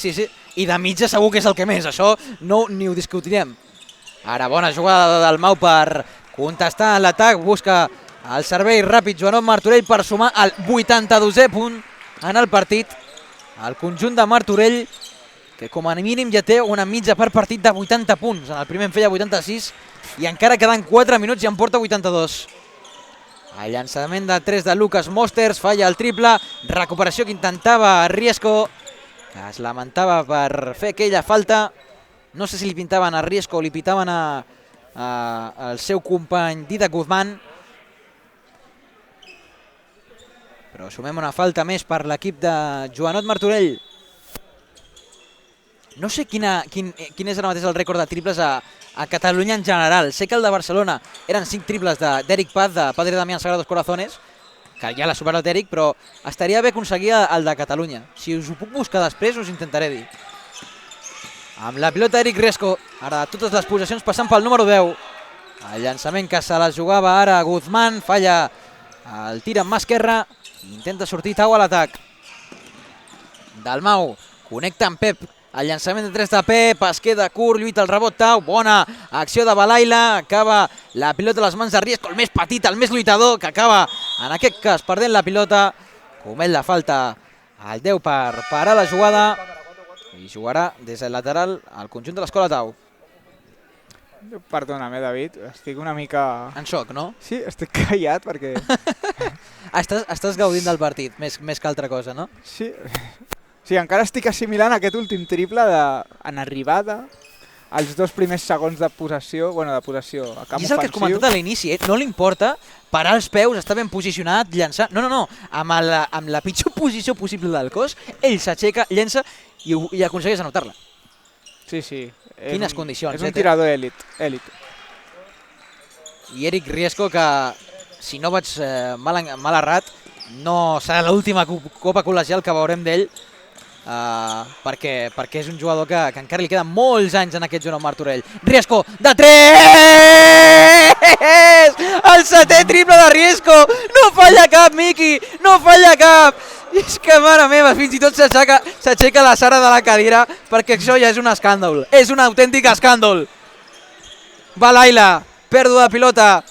[SPEAKER 4] I de mitja segur que és el que més, això ni ho discutirem. Ara bona jugada del Mau per contestar l'atac, busca el servei ràpid Joanot Martorell per sumar el 82è punt en el partit. El conjunt de Martorell, que com a mínim ja té una mitja per partit de 80 punts. En el primer en feia 86 i encara queden 4 minuts i en porta 82. El llançament de 3 de Lucas Mosters, falla el triple, recuperació que intentava Riesco, que es lamentava per fer aquella falta. No sé si li pintaven a Riesco o li pintaven al seu company Didac Guzmán. Però sumem una falta més per l'equip de Joanot Martorell. No sé quin és ara mateix el rècord de triples a Catalunya en general. Sé que el de Barcelona eren 5 triples d'Eric Paz, de Padre Damián Sagrados Corazones, que ja l'ha superat Eric, però estaria bé aconseguir el de Catalunya. Si us ho puc buscar després, us intentaré dir. Amb la pilota Eric Riesco, ara totes les possessions passant pel número 10. El llançament que se la jugava ara Guzmán, falla el tir amb mà esquerra, intenta sortir Tau a l'atac. Dalmau connecta amb Pep, el llançament de 3 de Pep, es queda curt, lluita el rebot Tau, bona acció de Balaila, acaba la pilota a les mans de Riesco, el més petit, el més lluitador, que acaba en aquest cas perdent la pilota. Comet la falta al 10 per parar la jugada i jugarà des del lateral al conjunt de l'Escola Tau.
[SPEAKER 6] Perdona'm, David, estic una mica...
[SPEAKER 4] En xoc, no?
[SPEAKER 6] Sí, estic callat perquè...
[SPEAKER 4] Estàs gaudint del partit, més que altra cosa, no?
[SPEAKER 6] Sí, encara estic assimilant aquest últim triple en arribada, els 2 primers segons de possessió, a camp ofensiu.
[SPEAKER 4] I és el que has comentat a l'inici, no li importa parar els peus, estar ben posicionat, llançar... No, amb la pitjor posició possible del cos, ell s'aixeca, llença i aconsegueix anotar-la.
[SPEAKER 6] Sí.
[SPEAKER 4] Quines condicions.
[SPEAKER 6] És un tirador èlit.
[SPEAKER 4] I Eric Riesco, que si no vaig mal errat, no serà l'última copa col·legial que veurem d'ell, perquè és un jugador que encara li queden molts anys en aquest Joanot Martorell. Riesco, de 3! El 7è triple de Riesco! No falla cap, Miqui! No falla cap! És que, mare meva, fins i tot s'aixeca la Sara de la cadira, perquè això ja és un escàndol. És un autèntic escàndol. Balaila, pèrdua de pilota.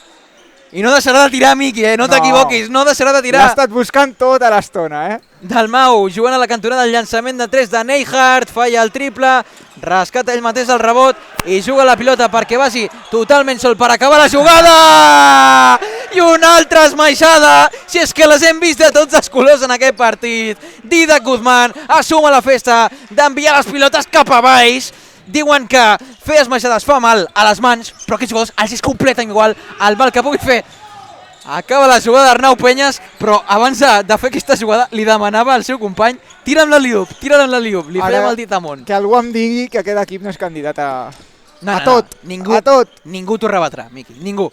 [SPEAKER 4] I no deixarà de tirar, Miqui, no t'equivoquis, no deixarà de tirar.
[SPEAKER 6] L'ha estat buscant tota l'estona,
[SPEAKER 4] Dalmau, jugant a la cantonada del llançament de 3 de Neyhart, falla el triple, rescata ell mateix el rebot i juga la pilota perquè vagi totalment sol per acabar la jugada! I una altra esmaixada, si és que les hem vist de tots els colors en aquest partit. Didac Guzmán assuma la festa d'enviar les pilotes cap a baix. Diuen que fer esmaixades fa mal a les mans, però aquests jugadors els és completen igual el mal que pugui fer. Acaba la jugada d'Arnau Penyes, però abans de fer aquesta jugada li demanava al seu company tira'm la liup, li farem el dit amunt.
[SPEAKER 6] Que algú em digui que aquest equip no és candidat a
[SPEAKER 4] tot.
[SPEAKER 6] tot.
[SPEAKER 4] Ningú t'ho rebatrà, Miqui, ningú.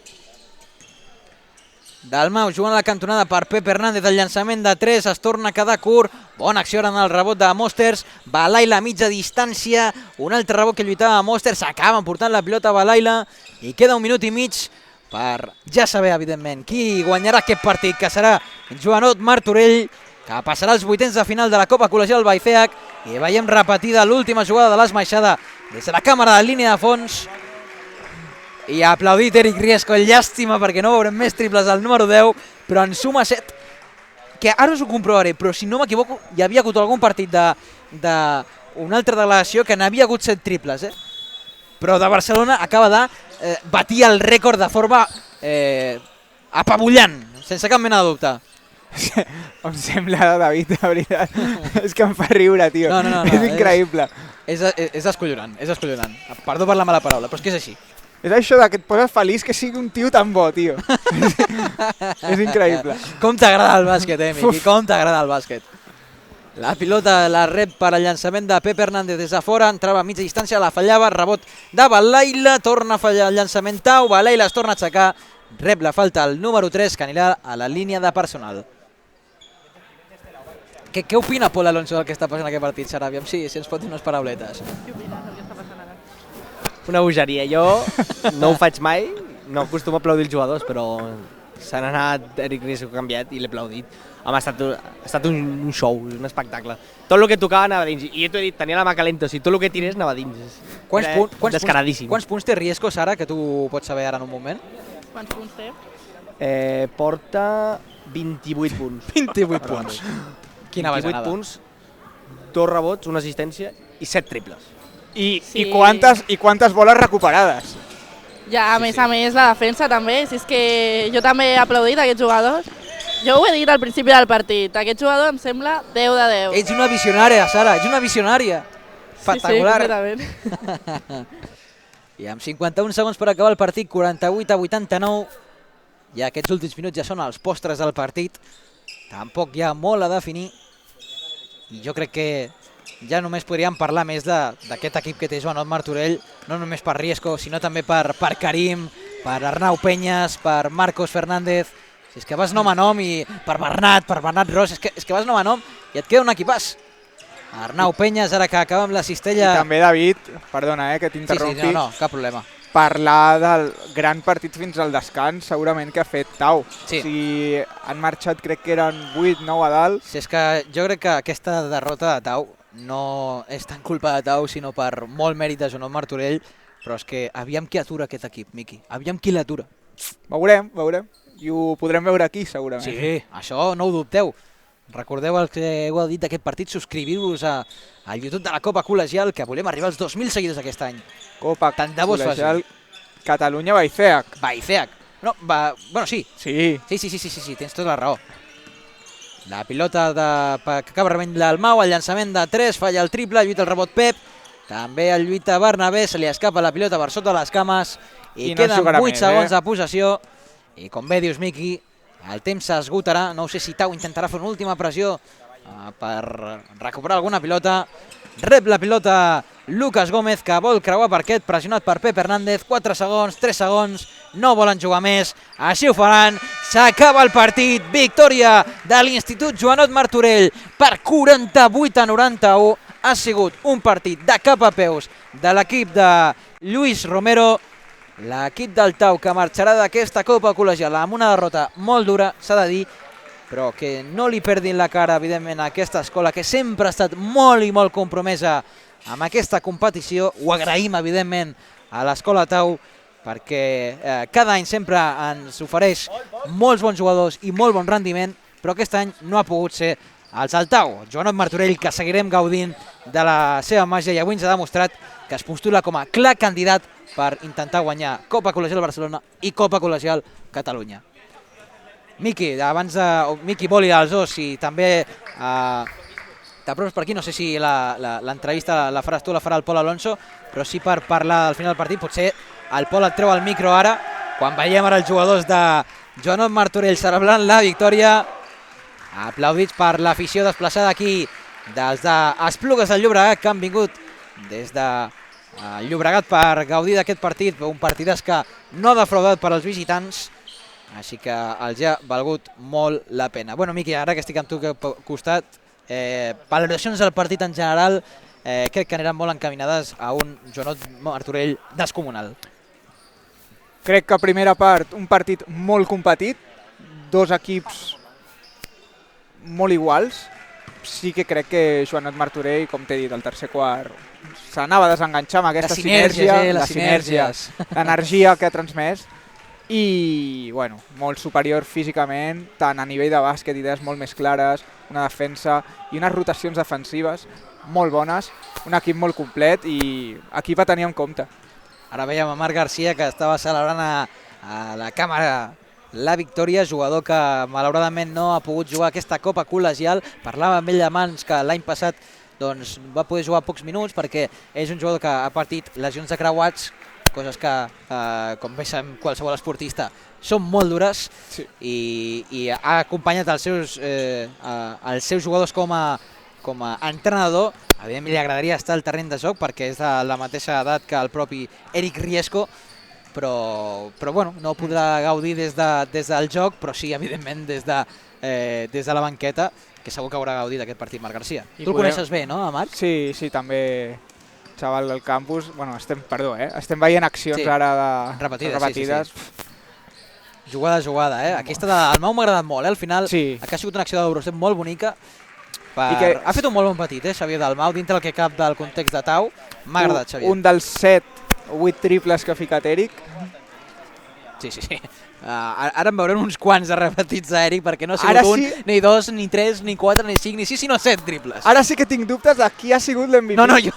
[SPEAKER 4] Dalmau jugant a la cantonada per Pep Hernández, el llançament de 3 es torna a quedar curt, bona acció en el rebot de Mosters, Balaila a mitja distància, un altre rebot que lluitava Mosters, s'acaba portant la pilota a Balaila i queda 1 minut i mig per ja saber, evidentment, qui guanyarà aquest partit, que serà Joanot Martorell, que passarà als 8ens de final de la Copa Col·legial Baiceac, i veiem repetida l'última jugada de l'esmaixada des de la càmera de línia de fons. I aplaudit Eric Riesco, llàstima perquè no veurem més triples al número 10, però en suma 7, que ara us ho comprovaré, però si no m'equivoco hi havia hagut algun partit d'una altra delegació que n'havia hagut 7 triples, però de Barcelona acaba de batir el rècord de forma apabullant, sense cap mena de dubte.
[SPEAKER 6] Em sembla, David, de veritat. És que em fa riure, tio.
[SPEAKER 4] No,
[SPEAKER 6] és increïble.
[SPEAKER 4] És descollonant, Perdó per la mala paraula, però és que és així.
[SPEAKER 6] És això que et poses feliç que sigui un tio tan bo, tio. És increïble.
[SPEAKER 4] Com t'agrada el bàsquet, Miqui? Com t'agrada el bàsquet? La pilota la rep per al llançament de Pep Hernández des de fora, entrava a mitja distància, la fallava, rebot de Balaila, torna a fallar el llançament Tau, Balaila es torna a aixecar, rep la falta el número 3, que anirà a la línia de personal. Què opina Pol Alonso del que està passant en aquest partit, Sarabi? Si ens pot dir unes parauletes.
[SPEAKER 5] Una bogeria. Jo no ho faig mai, no acostumo a aplaudir els jugadors, però s'han anat, Eric Riesco ha canviat i l'he aplaudit. Home, ha estat un show, un espectacle. Tot el que tocava anava dins, i jo t'ho he dit, tenia la mà calenta, o sigui, tot el que tirés anava dins. Descaradíssim.
[SPEAKER 4] Quants punts té Riesco, Sara, que tu pots saber ara en un moment?
[SPEAKER 7] Quants punts té?
[SPEAKER 5] Porta 28 punts.
[SPEAKER 4] 28 punts. Quina
[SPEAKER 5] 28
[SPEAKER 4] bajanada.
[SPEAKER 5] punts, 2 rebots, una assistència i 7 triples.
[SPEAKER 6] I quantes boles recuperades.
[SPEAKER 7] Ja, a més, la defensa també. Si és que jo també he aplaudit aquests jugadors. Jo ho he dit al principi del partit. Aquest jugador em sembla 10 de 10.
[SPEAKER 4] Ets una visionària, Sara, ets una visionària. Espectacular.
[SPEAKER 7] Sí, completament.
[SPEAKER 4] I amb 51 segons per acabar el partit, 48-89. I aquests últims minuts ja són els postres del partit. Tampoc hi ha molt a definir. I jo crec que ja només podríem parlar més d'aquest equip que té Joanot Martorell, no només per Riesco, sinó també per Karim, per Arnau Peñas, per Marcos Fernández. Si és que vas nom a nom, i per Bernat Ros, és que vas nom a nom i et queda un equipàs. Arnau Peñas, ara que acaba amb la cistella...
[SPEAKER 6] I també, David, perdona que t'interrompi,
[SPEAKER 4] no, cap problema.
[SPEAKER 6] Parlar del gran partit fins al descans, segurament que ha fet Tau.
[SPEAKER 4] Sí.
[SPEAKER 6] O sigui, han marxat, crec que eren 8-9 a dalt.
[SPEAKER 4] Si és que jo crec que aquesta derrota de Tau no és tan culpa de Tau, sinó per molt mèrit de Joanot Martorell, però és que aviam qui atura aquest equip, Miqui, aviam qui l'atura.
[SPEAKER 6] Veurem. I ho podrem veure aquí, segurament.
[SPEAKER 4] Sí, això no ho dubteu. Recordeu el que heu dit d'aquest partit, subscriviu-vos al YouTube de la Copa Col·legial, que volem arribar als 2.000 seguidors aquest any.
[SPEAKER 6] Copa Col·legial Catalunya Baiceac.
[SPEAKER 4] Baiceac. No, bueno, sí.
[SPEAKER 6] Sí,
[SPEAKER 4] tens tota la raó. La pilota que acaba rebent el Mau, el llançament de 3, falla el triple, lluita el rebot Pep, també el lluita Bernabé, se li escapa la pilota per sota les cames i
[SPEAKER 6] no
[SPEAKER 4] queden 8
[SPEAKER 6] més,
[SPEAKER 4] segons de possessió. I com bé dius, Miqui, el temps s'esgotarà. No sé si Tau intentarà fer una última pressió per recuperar alguna pilota. Rep la pilota Lucas Gómez, que vol creuar parquet, pressionat per Pep Hernández. 4 segons, 3 segons, no volen jugar més. Així ho faran. S'acaba el partit. Victòria de l'Institut Joanot Martorell per 48-91. Ha sigut un partit de cap a peus de l'equip de Lluís Romero. L'equip del Tau, que marxarà d'aquesta Copa Col·legial amb una derrota molt dura, s'ha de dir, però que no li perdin la cara, evidentment, a aquesta escola, que sempre ha estat molt i molt compromesa amb aquesta competició. Ho agraïm, evidentment, a l'escola Tau, perquè cada any sempre ens ofereix molts bons jugadors i molt bon rendiment, però aquest any no ha pogut ser els del Tau. Joanot Martorell, que seguirem gaudint de la seva màgia, i avui ens ha demostrat que es postula com a clar candidat per intentar guanyar Copa Col·legial Barcelona i Copa Col·legial Catalunya. Miqui, abans de Miqui Boli dels dos, i també t'aprops per aquí, no sé si l'entrevista la faràs tu, la farà el Pol Alonso, però sí per parlar al final del partit. Potser el Pol et treu el micro ara, quan veiem ara els jugadors de Joanot Martorell celebrant la victòria, aplaudits per l'afició desplaçada aquí dels d'Esplugues del Llobregat, que han vingut des de Llobregat per gaudir d'aquest partit, un partidàs que no ha defraudat per als visitants, així que els ha valgut molt la pena. Bueno, Miqui, ara que estic amb tu al costat, valoracions del partit en general, crec que aniran molt encaminades a un Joanot Martorell descomunal.
[SPEAKER 6] Crec que primera part, un partit molt competit, dos equips molt iguals. Sí que crec que Joanot Martorell, com t'he dit, el tercer quart, s'anava a desenganxar amb aquesta sinergia, l'energia que ha transmès, i bueno, molt superior físicament, tant a nivell de bàsquet, idees molt més clares, una defensa i unes rotacions defensives molt bones, un equip molt complet i equip a tenir en compte.
[SPEAKER 4] Ara veiem a Marc Garcia, que estava celebrant a la càmera la victòria, jugador que malauradament no ha pogut jugar aquesta Copa Col·legial. Parlava amb ell abans que l'any passat va poder jugar pocs minuts perquè és un jugador que ha patit lesions de creuats, coses que, com bé sabem qualsevol esportista, són molt dures, i ha acompanyat els seus jugadors com a entrenador. Evidentment li agradaria estar al terreny de joc perquè és de la mateixa edat que el propi Eric Riesco, però bueno, no podrà gaudir des del joc, però sí, evidentment, des de la banqueta, que segur que haurà gaudit d'aquest partit Marc Garcia. Tu el coneixes bé, no, Marc?
[SPEAKER 6] Sí, també, xaval del campus. Bueno, estem veient accions ara repetides.
[SPEAKER 4] Jugada, Aquesta del Mau m'ha agradat molt, al final ha sigut una acció de l'Eurostep molt bonica. Ha fet un molt bon partit, Xavier Dalmau, dintre el que cap del context de Tau. M'ha agradat, Xavier.
[SPEAKER 6] Un dels 7 o 8 triples que ha ficat Eric.
[SPEAKER 4] Sí. Ara en veurem uns quants de repetits d'Eric, perquè no ha sigut un, ni 2, ni 3, ni 4, ni 5, ni 6, sinó 7 triples.
[SPEAKER 6] Ara sí que tinc dubtes de qui ha sigut l'MVP.
[SPEAKER 4] No, jo...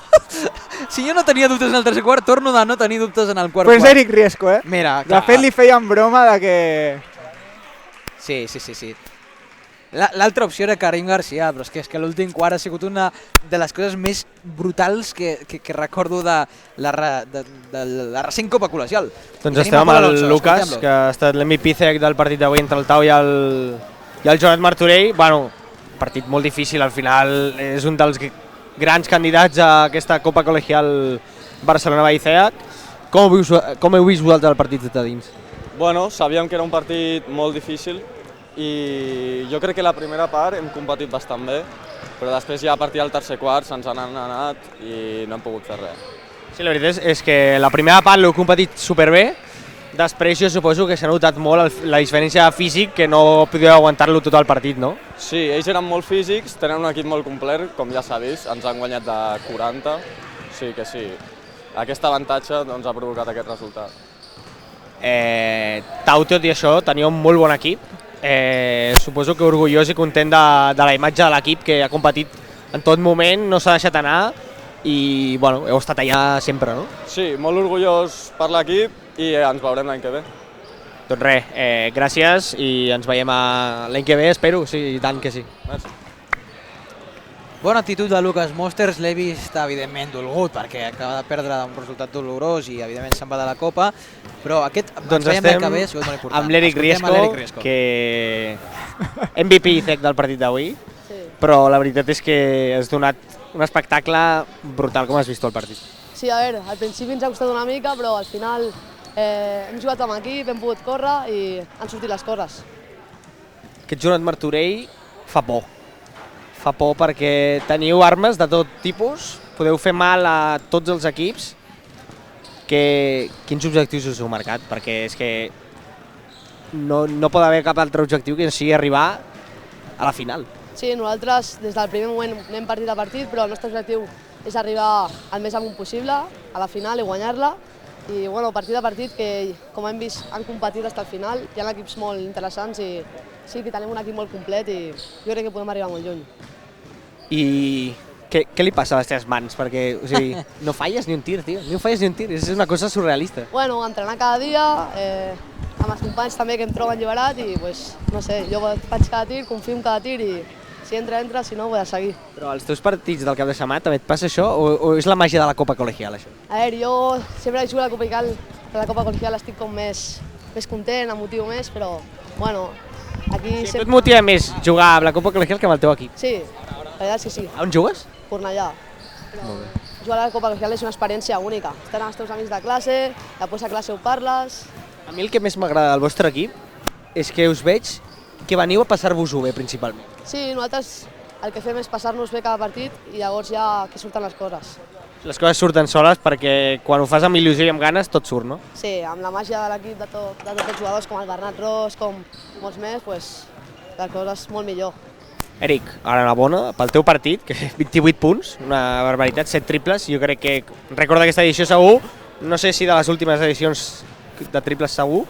[SPEAKER 4] Si jo no tenia dubtes en el tercer quart, torno a no tenir dubtes en el quart
[SPEAKER 6] quart.
[SPEAKER 4] Pues
[SPEAKER 6] Eric Riesco, eh?
[SPEAKER 4] Mira,
[SPEAKER 6] de fet, li feien broma de que...
[SPEAKER 4] Sí. L'altra opció era Karim Garcia, però és que l'últim quart ha sigut una de les coses més brutals que recordo de la recent Copa Col·legial.
[SPEAKER 10] Doncs estem amb el Lucas, que ha estat l'MVP del partit d'avui entre el Tau i el Joan Martorell. Bueno, partit molt difícil, al final és un dels grans candidats a aquesta Copa Col·legial Barcelona-Baicea. Com heu vist vosaltres el partit de dins?
[SPEAKER 11] Bueno, sabíem que era un partit molt difícil i jo crec que la primera part hem competit bastant bé, però després ja a partir del tercer quart se'ns han anat i no hem pogut fer res.
[SPEAKER 10] Sí, la veritat és que la primera part l'heu competit superbé, després jo suposo que s'ha notat molt la diferència físic, que no podeu aguantar-lo tot el partit, no?
[SPEAKER 11] Sí, ells eren molt físics, tenen un equip molt complet, com ja s'ha vist, ens han guanyat de 40, sí que sí. Aquest avantatge doncs, ha provocat aquest resultat.
[SPEAKER 10] Tau, tot i això, tenia un molt bon equip. Suposo que orgullós i content de la imatge de l'equip, que ha competit en tot moment, no s'ha deixat anar i bueno, heu estat allà sempre, no?
[SPEAKER 11] Sí, molt orgullós per l'equip i ens veurem l'any que ve.
[SPEAKER 10] Doncs res, gràcies i ens veiem l'any que ve, espero, sí, i tant que sí.
[SPEAKER 11] Merci.
[SPEAKER 4] Bona actitud de Lucas Mosters, l'he vist evidentment dolgut perquè acaba de perdre un resultat dolorós i evidentment se'n va de la Copa, però aquest
[SPEAKER 10] doncs estem amb l'Eric Riesco, que MVP del partit d'avui, però la veritat és que has donat un espectacle brutal. Com has vist el partit?
[SPEAKER 12] Sí, a veure, al principi ens ha costat una mica, però al final hem jugat amb equip, hem pogut córrer i han sortit les coses.
[SPEAKER 10] Aquest Joan Martorell fa por. Fa por perquè teniu armes de tot tipus, podeu fer mal a tots els equips. Quins objectius us heu marcat? Perquè és que no pot haver cap altre objectiu que sigui arribar a la final.
[SPEAKER 12] Sí, nosaltres des del primer moment anem partit a partit, però el nostre objectiu és arribar al més amunt possible, a la final i guanyar-la. I bueno, partit a partit, que com hem vist han competit fins al final, hi ha equips molt interessants i sí que tenim un equip molt complet i jo crec que podem arribar molt lluny.
[SPEAKER 10] I què li passa a les teves mans? Perquè, o sigui, no falles ni un tir, tio. No falles ni un tir, és una cosa surrealista.
[SPEAKER 12] Bueno, entrenar cada dia, amb els companys també que em troben alliberat i, pues, no sé, jo faig cada tir, confio en cada tir i si entra, si no, ho he de seguir.
[SPEAKER 10] Però als teus partits del cap de setmana també et passa això o és la màgia de la Copa Col·legial, això?
[SPEAKER 12] A veure, jo sempre que jugo a la Copa Col·legial estic com més content, em motivo més, però, bueno, aquí...
[SPEAKER 10] Sí, sempre... et motiva més jugar amb la Copa Col·legial que amb el teu equip?
[SPEAKER 12] Sí, la veritat és que sí.
[SPEAKER 10] On jugues?
[SPEAKER 12] Cornellà. Jugar a la Copa Col·legial és una experiència única. Estar amb els teus amics de classe, després a classe ho parles...
[SPEAKER 10] A mi el que més m'agrada del vostre equip és que us veig que veniu a passar-vos-ho bé, principalment.
[SPEAKER 12] Sí, nosaltres el que fem és passar-nos bé cada partit i llavors ja que surten les coses.
[SPEAKER 10] Les coses surten soles perquè quan ho fas amb il·lusió i amb ganes tot surt, no?
[SPEAKER 12] Sí, amb la màgia de l'equip de tots els jugadors com el Bernat Ros, com molts més, pues, les coses molt millor.
[SPEAKER 10] Eric, enhorabona pel teu partit, que 28 punts, una barbaritat, 7 triples, jo crec que rècord d'aquesta edició segur, no sé si de les últimes edicions de triples segur,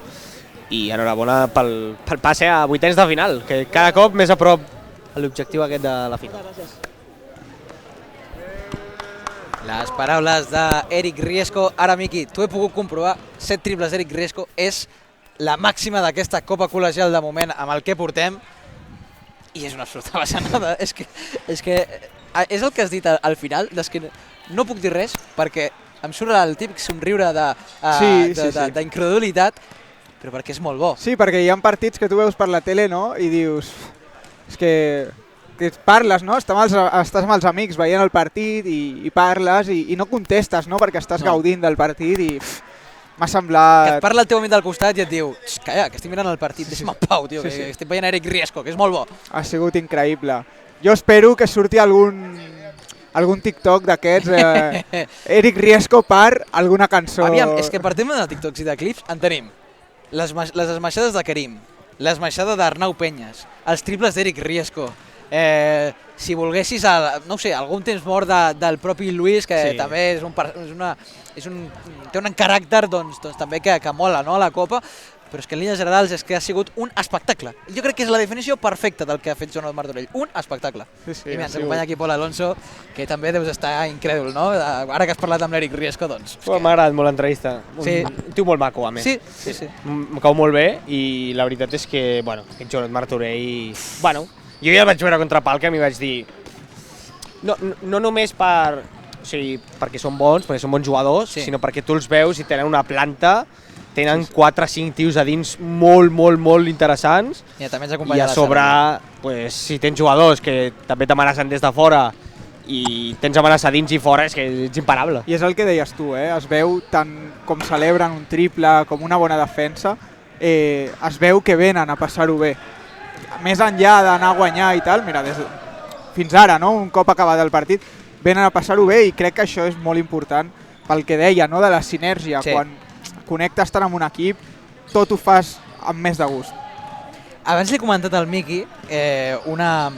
[SPEAKER 10] i enhorabona pel passe a vuitens de final, que cada cop més a prop a l'objectiu aquest de la final.
[SPEAKER 12] Gràcies.
[SPEAKER 4] Les paraules d'Eric Riesco. Ara, Miqui, tu he pogut comprovar 7 triples d'Eric Riesco, és la màxima d'aquesta Copa Col·legial de moment amb el que portem, i és una absoluta bajanada. És que és el que has dit al final, que no puc dir res perquè em surt el típic somriure d'incredulitat, però perquè és molt bo.
[SPEAKER 6] Sí, perquè hi ha partits que tu veus per la tele, no?, i dius... És que parles, no? Estàs amb els amics veient el partit i parles i no contestes, no?, perquè estàs gaudint del partit i m'ha semblat...
[SPEAKER 4] Que et parla el teu amic del costat i et diu calla, que estic mirant el partit, deixa'm en pau, tio, que estic veient Eric Riesco, que és molt bo.
[SPEAKER 6] Ha sigut increïble. Jo espero que surti algun TikTok d'aquests, Eric Riesco per alguna cançó.
[SPEAKER 4] Aviam, és que per tema de TikToks i de clips en tenim les esmaixades de Karim, l'esmaixada d'Arnau Penyes, els triples d'Eric Riesco, si volguessis, no sé, algun temps mort del propi Luis, que també té un caràcter doncs, també que mola, no, a la Copa. però és que en línies generals és que ha sigut un espectacle. Jo crec que és la definició perfecta del que ha fet Joan Martorell, un espectacle.
[SPEAKER 6] Sí,
[SPEAKER 4] I ens acompanya aquí Pol Alonso, que també deus estar incrèdul, no? Ara que has parlat amb l'Eric Riesco, doncs...
[SPEAKER 10] M'ha agradat molt l'entrevista.
[SPEAKER 4] Sí.
[SPEAKER 10] Un tio molt maco, a més.
[SPEAKER 4] Sí.
[SPEAKER 10] Em cau molt bé i la veritat és que, bueno, aquest Joan Martorell... Bueno, jo ja el vaig veure contra Palca i m'hi vaig dir... No només perquè són bons jugadors, sinó perquè tu els veus i tenen una planta, tenen 4 o 5 tios a dins molt interessants,
[SPEAKER 4] i
[SPEAKER 10] a sobre, si tens jugadors que també t'amenacen des de fora i tens amenaça dins i fora, és que ets imparable.
[SPEAKER 6] I és el que deies tu, es veu tant com celebren un triple com una bona defensa, es veu que venen a passar-ho bé. Més enllà d'anar a guanyar i tal, mira, fins ara, un cop acabat el partit, venen a passar-ho bé i crec que això és molt important pel que deia, de la sinergia. Quan connectes tant amb un equip, tot ho fas amb més de gust.
[SPEAKER 4] Abans li he comentat al Miqui una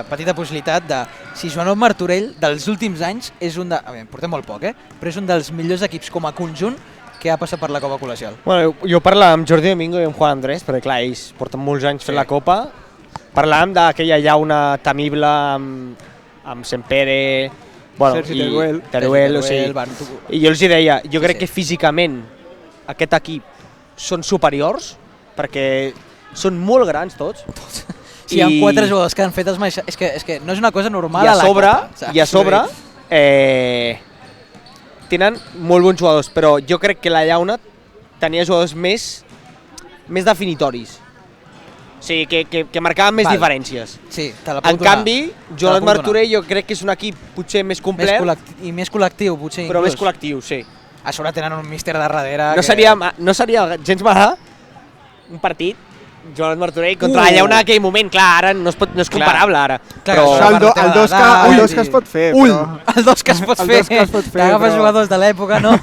[SPEAKER 4] petita possibilitat de si Joan Martorell dels últims anys és un portem molt poc, però és un dels millors equips com a conjunt que ha passat per la Copa Col·legial.
[SPEAKER 10] Bueno, jo parlàvem amb Jordi Domingo i amb Juan Andrés, perquè clar, ells porten molts anys fent la Copa. Parlàvem d'aquella llauna temible amb Sempere,
[SPEAKER 6] Sergi
[SPEAKER 10] Teruel, i jo els deia, jo crec que físicament aquest equip són superiors, perquè són molt grans tots.
[SPEAKER 4] Sí, hi ha 4 jugadors que han fet és que no és una cosa normal
[SPEAKER 10] a la Copa. I a sobre tenen molt bons jugadors, però jo crec que la llauna tenia jugadors més definitoris. O sigui, que marcaven més diferències.
[SPEAKER 4] Sí, te la puc donar.
[SPEAKER 10] En canvi, Joan Martorell jo crec que és un equip potser més complet.
[SPEAKER 4] I més col·lectiu, potser.
[SPEAKER 10] Però més col·lectiu, sí.
[SPEAKER 4] A sobre tenen un míster de darrere.
[SPEAKER 10] No seria gens malà un partit, Joan Martorell contra la llauna en aquell moment. Clar, ara no és comparable, ara.
[SPEAKER 6] El 2 que es pot fer.
[SPEAKER 4] El 2 que es pot fer. T'agafes jugadors de l'època, no?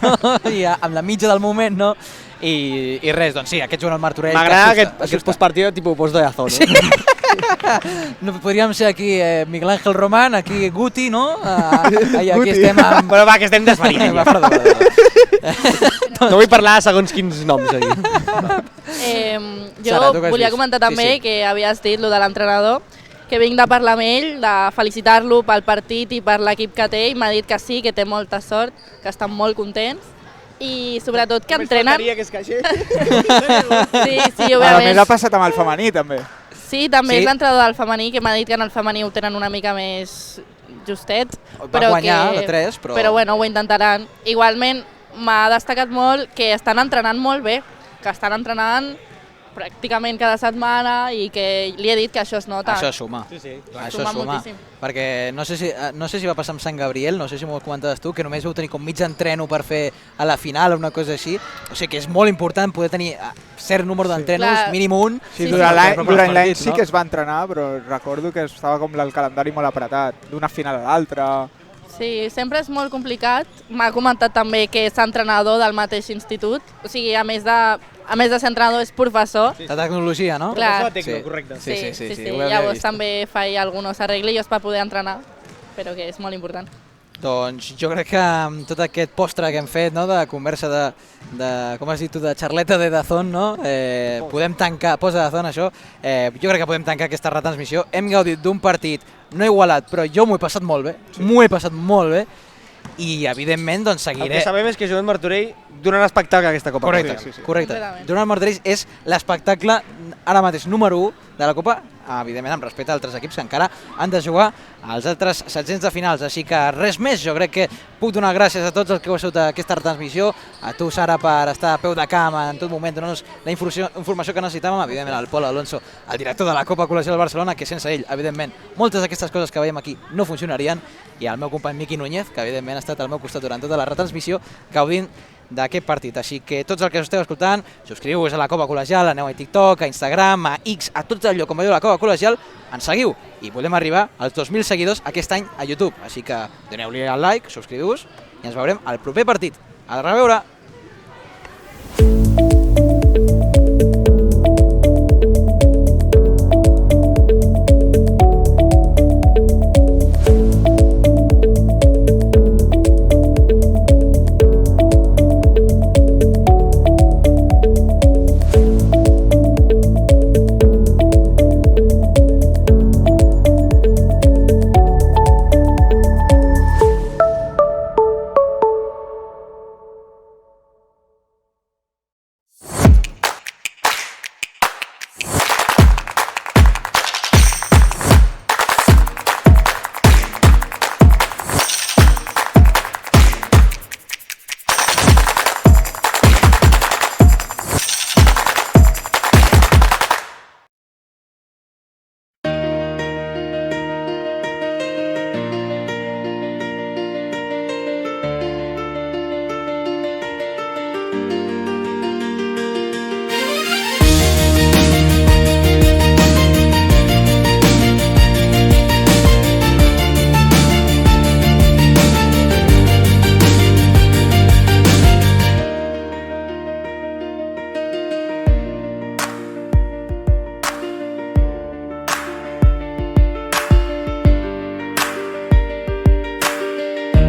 [SPEAKER 4] I amb la mitja del moment, no? I res, doncs sí, aquest Joan Martorell...
[SPEAKER 10] M'agrada aquest postpartido tipus post de Azón,
[SPEAKER 4] no? Podríem ser aquí Miguel Ángel Román, aquí Guti, no? Aquí estem amb...
[SPEAKER 10] Bueno, va, que estem desvarint. No vull parlar de segons quins noms, aquí.
[SPEAKER 7] Jo volia comentar també que havies dit lo de l'entrenador, que vinc de parlar amb ell, de felicitar-lo pel partit i per l'equip que té, i m'ha dit que sí, que té molta sort, que estan molt contents, i sobretot que entrenen...
[SPEAKER 10] Només faltaria que es queixés.
[SPEAKER 7] Sí, òbviament.
[SPEAKER 6] A més ha passat amb el femení, també.
[SPEAKER 7] Sí, també és l'entrenador del femení, que m'ha dit que en el femení ho tenen una mica més justet.
[SPEAKER 4] Va guanyar de 3, però...
[SPEAKER 7] Però bueno, ho intentaran. Igualment, m'ha destacat molt que estan entrenant molt bé, que estan entrenant pràcticament cada setmana i que li he dit que això es nota.
[SPEAKER 4] Això suma.
[SPEAKER 7] Sí,
[SPEAKER 4] això suma. Perquè no sé si va passar amb Sant Gabriel, no sé si m'ho comentaves tu, que només vau tenir com mig entreno per fer a la final o una cosa així. O sigui que és molt important poder tenir cert número d'entrenos, mínim un.
[SPEAKER 6] Sí, durant l'any sí que es va entrenar, però recordo que estava com el calendari molt apretat, d'una final a l'altra.
[SPEAKER 7] Sí, sempre és molt complicat. M'ha comentat també que és entrenador del mateix institut, o sigui, a més de ser entrenador és professor.
[SPEAKER 4] De tecnologia, no?
[SPEAKER 7] Clar.
[SPEAKER 10] Correcte.
[SPEAKER 7] Sí. Llavors també faig alguns arreglos per poder entrenar, però que és molt important.
[SPEAKER 4] Doncs jo crec que amb tot aquest postre que hem fet, no, de conversa de com has dit tu, de xarleta de Dazón, no? Podem tancar, posa Dazón això, jo crec que podem tancar aquesta retransmissió. Hem gaudit d'un partit no igualat, però jo m'ho he passat molt bé, m'ho he passat molt bé, i evidentment doncs seguiré...
[SPEAKER 10] El que sabem és que Joan Martorell dona un espectacle a aquesta Copa.
[SPEAKER 4] Correcte. Joan Martorell és l'espectacle ara mateix número 1 de la Copa, evidentment amb respecte a altres equips que encara han de jugar als altres setzents de finals, així que res més. Jo crec que puc donar gràcies a tots els que heu estat a aquesta retransmissió, a tu, Sara, per estar a peu de cama en tot moment, donant-nos la informació que necessitàvem, evidentment al Pol Alonso, el director de la Copa Col·legial de Barcelona, que sense ell, evidentment, moltes d'aquestes coses que veiem aquí no funcionarien, i al meu company Miqui Núñez, que evidentment ha estat al meu costat durant tota la retransmissió, gaudint d'aquest partit. Així que tots els que us esteu escoltant, subscriu-vos a la Copa Col·legial, aneu a TikTok, a Instagram, a X, a tot allò com veieu la Copa Col·legial, ens seguiu i volem arribar als 2.000 seguidors aquest any a YouTube. Així que doneu-li al like, subscriu-vos i ens veurem al proper partit. A reveure!